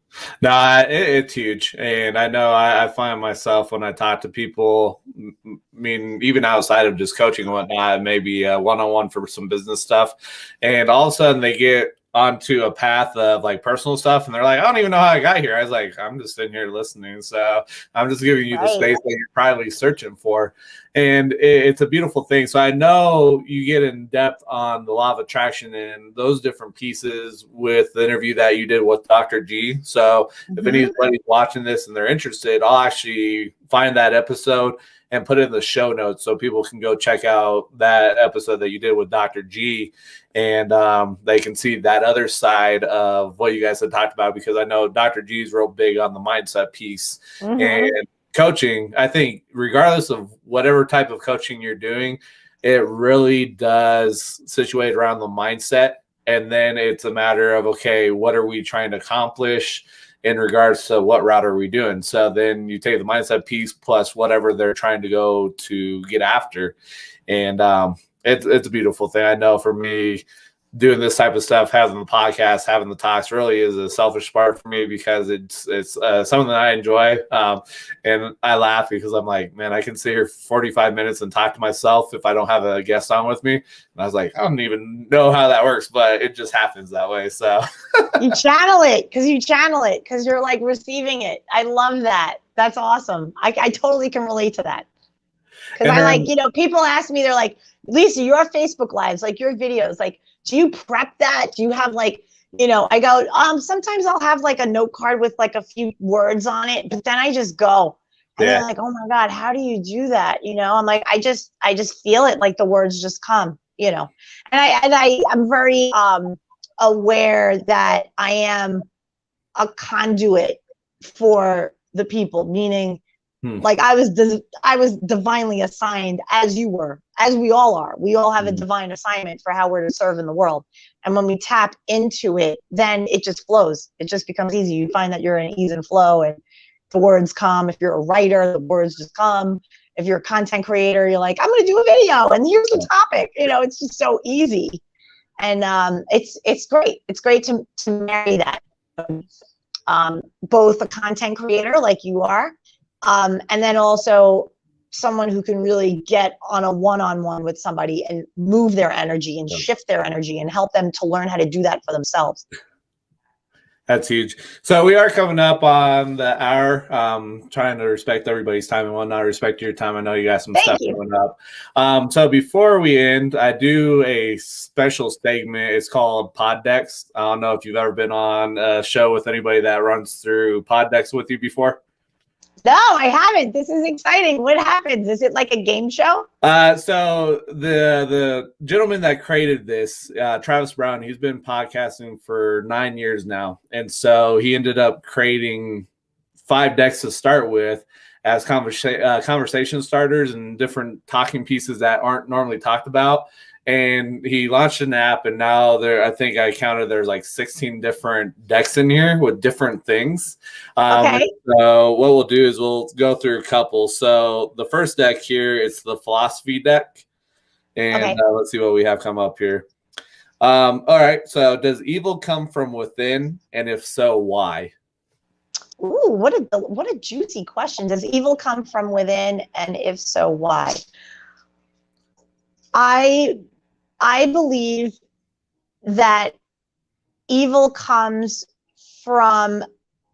No, it's huge. And I know I find myself when I talk to people, I mean, even outside of just coaching and whatnot, maybe one-on-one for some business stuff. And all of a sudden they get onto a path of like personal stuff and they're like, I don't even know how I got here. I was like, I'm just sitting here listening. So I'm just giving you the space that you're probably searching for. And it's a beautiful thing. So I know you get in depth on the law of attraction and those different pieces with the interview that you did with Dr. G. So if anybody's watching this and they're interested, I'll actually find that episode and put it in the show notes so people can go check out that episode that you did with Dr. G, and they can see that other side of what you guys had talked about, because I know Dr. G is real big on the mindset piece and coaching. I think regardless of whatever type of coaching you're doing, it really does situate around the mindset. And then it's a matter of, okay, what are we trying to accomplish in regards to what route are we doing? So then you take the mindset piece plus whatever they're trying to go to get after. And it's a beautiful thing. I know for me, doing this type of stuff, having the podcast, having the talks really is a selfish part for me, because it's something that I enjoy. And I laugh because I'm like, man, I can sit here 45 minutes and talk to myself if I don't have a guest on with me. And I was like, I don't even know how that works, but it just happens that way. So you channel it because you're like receiving it. I love that. That's awesome. I totally can relate to that. Because I like, people ask me, they're like, Lisa, your Facebook lives, like your videos, like, do you prep that? Do you have like, I go, sometimes I'll have like a note card with like a few words on it, but then I just go. And they're like, oh my God, how do you do that? I'm like, I just feel it, like the words just come, And I'm very aware that I am a conduit for the people, meaning like I was divinely assigned, as you were, as we all are. We all have a divine assignment for how we're to serve in the world. And when we tap into it, then it just flows. It just becomes easy. You find that you're in ease and flow, and the words come. If you're a writer, the words just come. If you're a content creator, you're like, I'm going to do a video and here's the topic. It's just so easy. And it's great. It's great to marry that. Both a content creator like you are, and then also someone who can really get on a one-on-one with somebody and move their energy and shift their energy and help them to learn how to do that for themselves. That's huge. So we are coming up on the hour. Trying to respect everybody's time and whatnot. Respect your time. I know you got some stuff coming up. So before we end, I do a special segment. It's called Pod Decks. I don't know if you've ever been on a show with anybody that runs through Pod Decks with you before. No, I haven't. This is exciting. What happens? Is it like a game show? So the gentleman that created this, Travis Brown, he's been podcasting for 9 years now. And so he ended up creating 5 decks to start with as conversation starters and different talking pieces that aren't normally talked about. And he launched an app, and now I think I counted there's like 16 different decks in here with different things. Okay. So what we'll do is we'll go through a couple. So the first deck here, it's the philosophy deck. And let's see what we have come up here. All right. So does evil come from within? And if so, why? Ooh, what a juicy question. Does evil come from within? And if so, why? I believe that evil comes from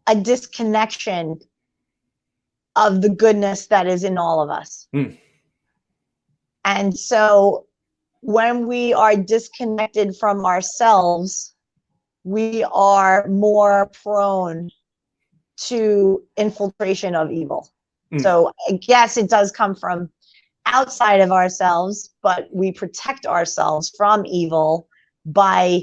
a disconnection of the goodness that is in all of us. And so when we are disconnected from ourselves, we are more prone to infiltration of evil. So yes, it does come from outside of ourselves, but we protect ourselves from evil by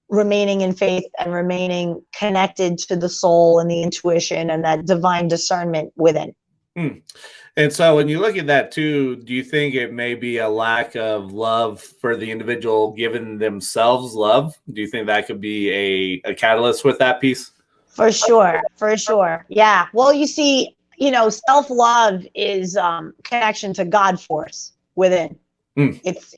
remaining in faith and remaining connected to the soul and the intuition and that divine discernment within. And so when you look at that too, do you think it may be a lack of love for the individual giving themselves love? Do you think that could be a catalyst with that piece? For sure. Yeah. Well, you see, self-love is connection to God force within. It's,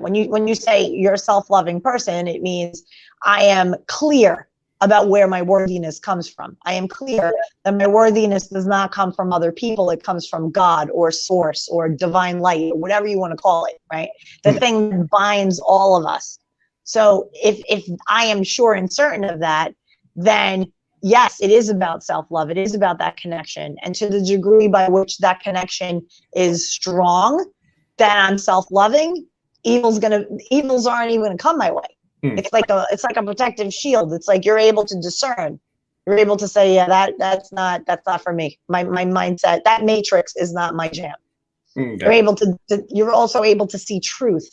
when you say you're a self-loving person, it means I am clear about where my worthiness comes from. I am clear that my worthiness does not come from other people. It comes from God or source or divine light or whatever you want to call it, right? The thing that binds all of us. So if I am sure and certain of that, then yes, it is about self-love. It is about that connection. And to the degree by which that connection is strong, then I'm self-loving, evils aren't even gonna come my way. It's like a protective shield. It's like you're able to discern. You're able to say, yeah, that's not for me. My mindset, that matrix is not my jam. You're also able to see truth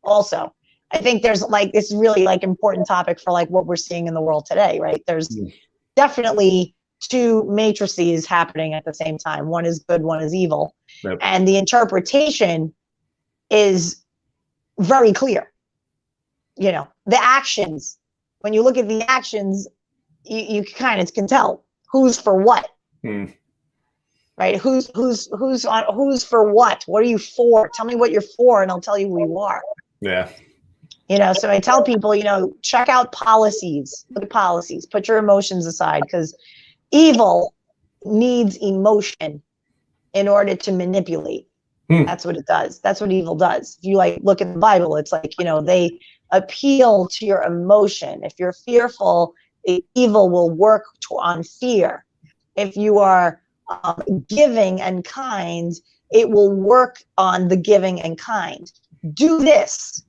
also. I think there's this really important topic for what we're seeing in the world today, right? There's definitely 2 matrices happening at the same time. One is good, one is evil. Yep. And the interpretation is very clear. The actions, when you look at the actions, you kind of can tell who's for what. Right? Who's for what? What are you for? Tell me what you're for and I'll tell you who you are. Yeah. So I tell people, check out policies. Look at policies. Put your emotions aside, because evil needs emotion in order to manipulate. That's what it does. That's what evil does. If you look at the Bible, it's they appeal to your emotion. If you're fearful, the evil will work on fear. If you are giving and kind, it will work on the giving and kind. Do this.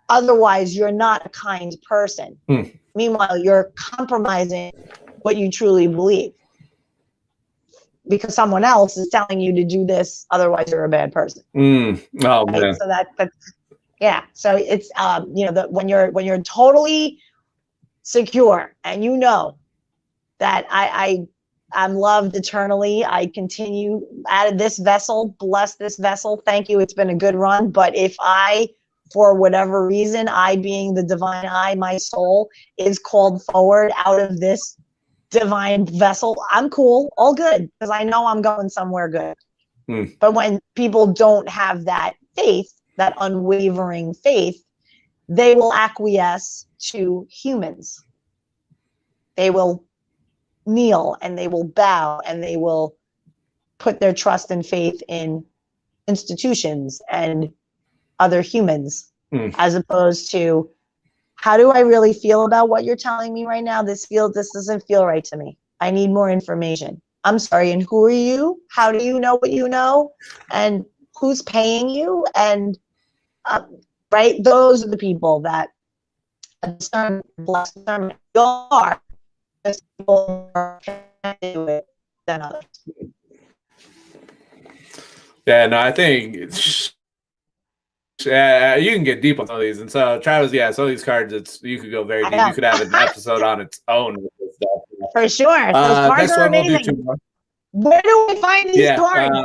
Otherwise, you're not a kind person. Meanwhile, you're compromising what you truly believe because someone else is telling you to do this. Otherwise, you're a bad person. Oh, right? man. So that's yeah. So it's when you're totally secure and that I'm loved eternally. I continue out of this vessel. Bless this vessel. Thank you. It's been a good run. But if for whatever reason, I being the divine I, my soul is called forward out of this divine vessel, I'm cool, all good, because I know I'm going somewhere good. But when people don't have that faith, that unwavering faith, they will acquiesce to humans. They will kneel and they will bow and they will put their trust and faith in institutions and other humans, as opposed to, how do I really feel about what you're telling me right now? This doesn't feel right to me. I need more information. I'm sorry, and who are you? How do you know what you know? And who's paying you? And right, those are the people that discern, bless discernment. You are people more connected to it than others. Yeah, no, I think you can get deep on some of these. And so, Travis, some of these cards, you could go very deep. You could have an episode on its own with this stuff. For sure. Those cards are amazing. We'll do 2 more. Where do we find these cards?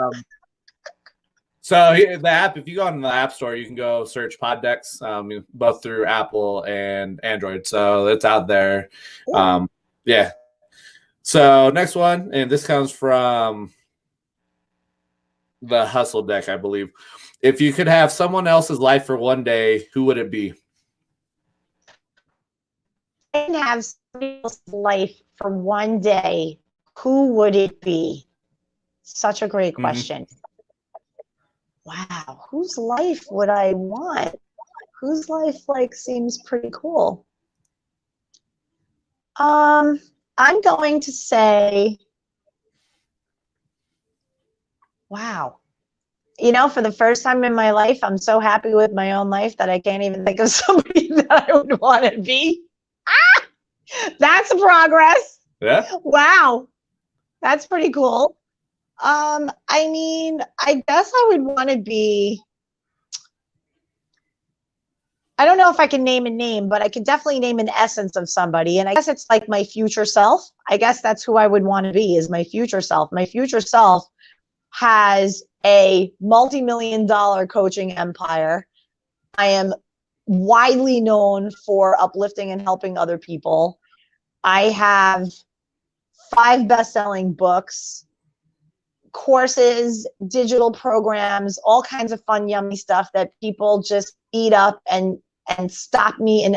So the app, if you go on the App Store, you can go search Pod Decks, both through Apple and Android. So it's out there. Yeah. So next one, and this comes from the Hustle deck, I believe. If you could have someone else's life for one day, who would it be? I can have somebody else's life for one day. Who would it be? Such a great question. Wow. Whose life would I want? Whose life seems pretty cool? I'm going to say, wow. For the first time in my life, I'm so happy with my own life that I can't even think of somebody that I would want to be. That's progress. Yeah. Wow. That's pretty cool. I guess I would want to be, I don't know if I can name a name, but I could definitely name an essence of somebody. And I guess it's like my future self. I guess that's who I would want to be, is my future self. My future self has a multi-million-dollar coaching empire. I am widely known for uplifting and helping other people. I have 5 best-selling books, courses, digital programs, all kinds of fun, yummy stuff that people just eat up and stop me in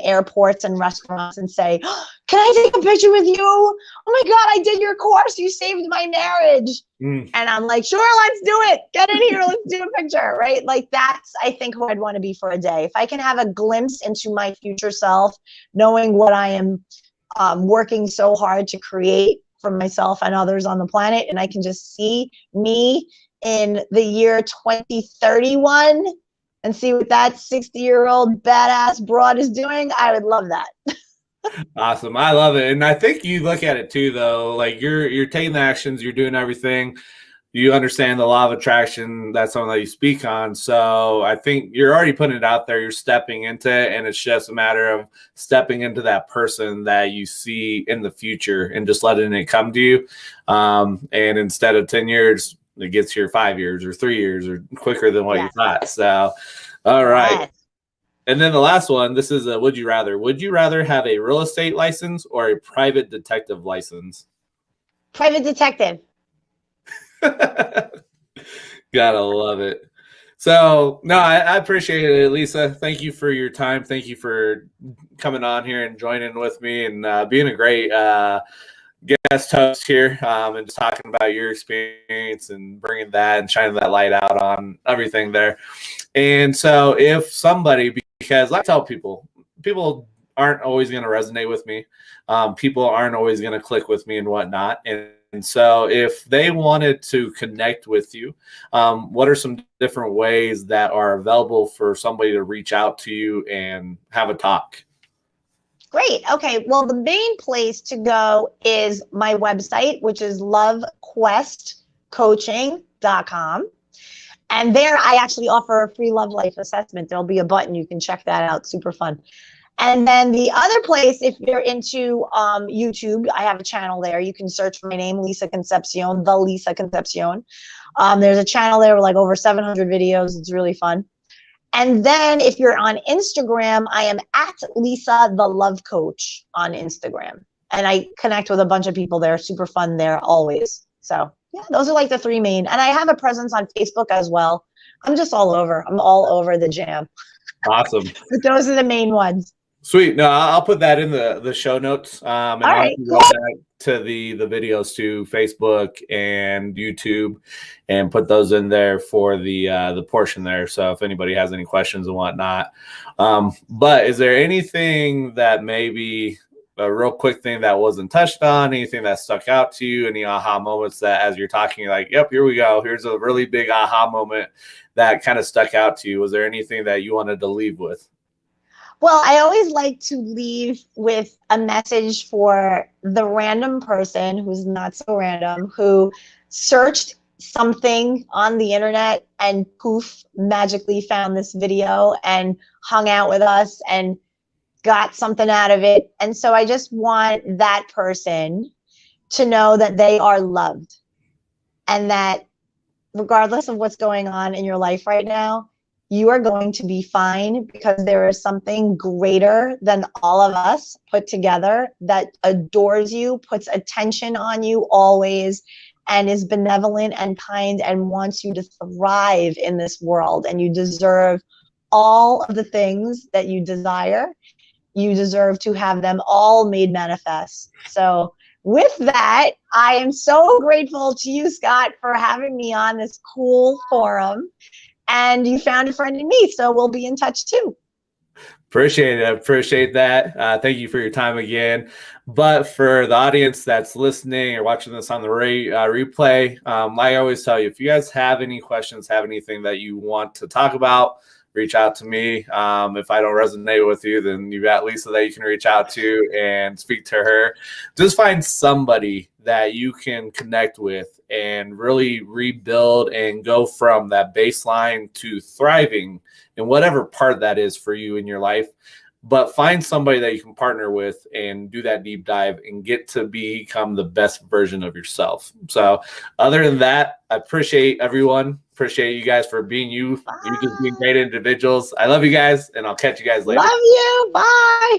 airports and restaurants and say, can I take a picture with you? Oh my God, I did your course. You saved my marriage. And I'm like, sure, let's do it. Get in here. Let's do a picture, right? That's, I think, who I'd want to be for a day. If I can have a glimpse into my future self, knowing what I am working so hard to create for myself and others on the planet, and I can just see me in the year 2031 and see what that 60-year-old badass broad is doing, I would love that. Awesome. I love it. And I think you look at it too, though, you're taking the actions, you're doing everything. You understand the law of attraction. That's something that you speak on. So I think you're already putting it out there. You're stepping into it, and it's just a matter of stepping into that person that you see in the future and just letting it come to you. And instead of 10 years, it gets here 5 years or 3 years or quicker than what you thought. So, all right. Yes. And then the last one, this is a would you rather. Would you rather have a real estate license or a private detective license? Private detective. Gotta love it. So, no, I appreciate it, Lisa. Thank you for your time. Thank you for coming on here and joining with me and being a great guest host here and just talking about your experience and bringing that and shining that light out on everything there. And so if somebody, because I tell people aren't always going to resonate with me. People aren't always going to click with me and whatnot. And so if they wanted to connect with you, what are some different ways that are available for somebody to reach out to you and have a talk? Great. Okay. Well, the main place to go is my website, which is lovequestcoaching.com. And there I actually offer a free love life assessment. There'll be a button. You can check that out. Super fun. And then the other place, if you're into YouTube, I have a channel there. You can search my name, Lisa Concepcion, the Lisa Concepcion. There's a channel there with like over 700 videos. It's really fun. And then if you're on Instagram, I am at Lisa the Love Coach on Instagram. And I connect with a bunch of people there. Super fun there always. So Yeah, those are like the three main. And I have a presence on Facebook as well. I'm just all over. I'm all over the jam. Awesome. But those are the main ones. Sweet. No, I'll put that in the show notes. And All I'll right, go cool. back to the videos to Facebook and YouTube and put those in there for the portion there. So if anybody has any questions and whatnot. But is there anything that maybe a real quick thing that wasn't touched on, anything that stuck out to you, any aha moments that as you're talking, you're like, yep, here we go. Here's a really big aha moment that kind of stuck out to you. Was there anything that you wanted to leave with? Well, I always like to leave with a message for the random person who's not so random, who searched something on the internet and poof, magically found this video and hung out with us and got something out of it. And so I just want that person to know that they are loved and that regardless of what's going on in your life right now, you are going to be fine because there is something greater than all of us put together that adores you, puts attention on you always, and is benevolent and kind and wants you to thrive in this world. And you deserve all of the things that you desire. You deserve to have them all made manifest. So with that, I am so grateful to you, Scott, for having me on this cool forum. And you found a friend in me, so we'll be in touch too. Appreciate it. Appreciate that. Thank you for your time again. But for the audience that's listening or watching this on the replay, like I always tell you, if you guys have any questions, have anything that you want to talk about, reach out to me. If I don't resonate with you, then you've got Lisa that you can reach out to and speak to her. Just find somebody that you can connect with and really rebuild and go from that baseline to thriving in whatever part that is for you in your life. But find somebody that you can partner with and do that deep dive and get to become the best version of yourself. So other than that, I appreciate everyone. Appreciate you guys for being you. Bye. You just being great individuals. I love you guys, and I'll catch you guys later. Love you. Bye.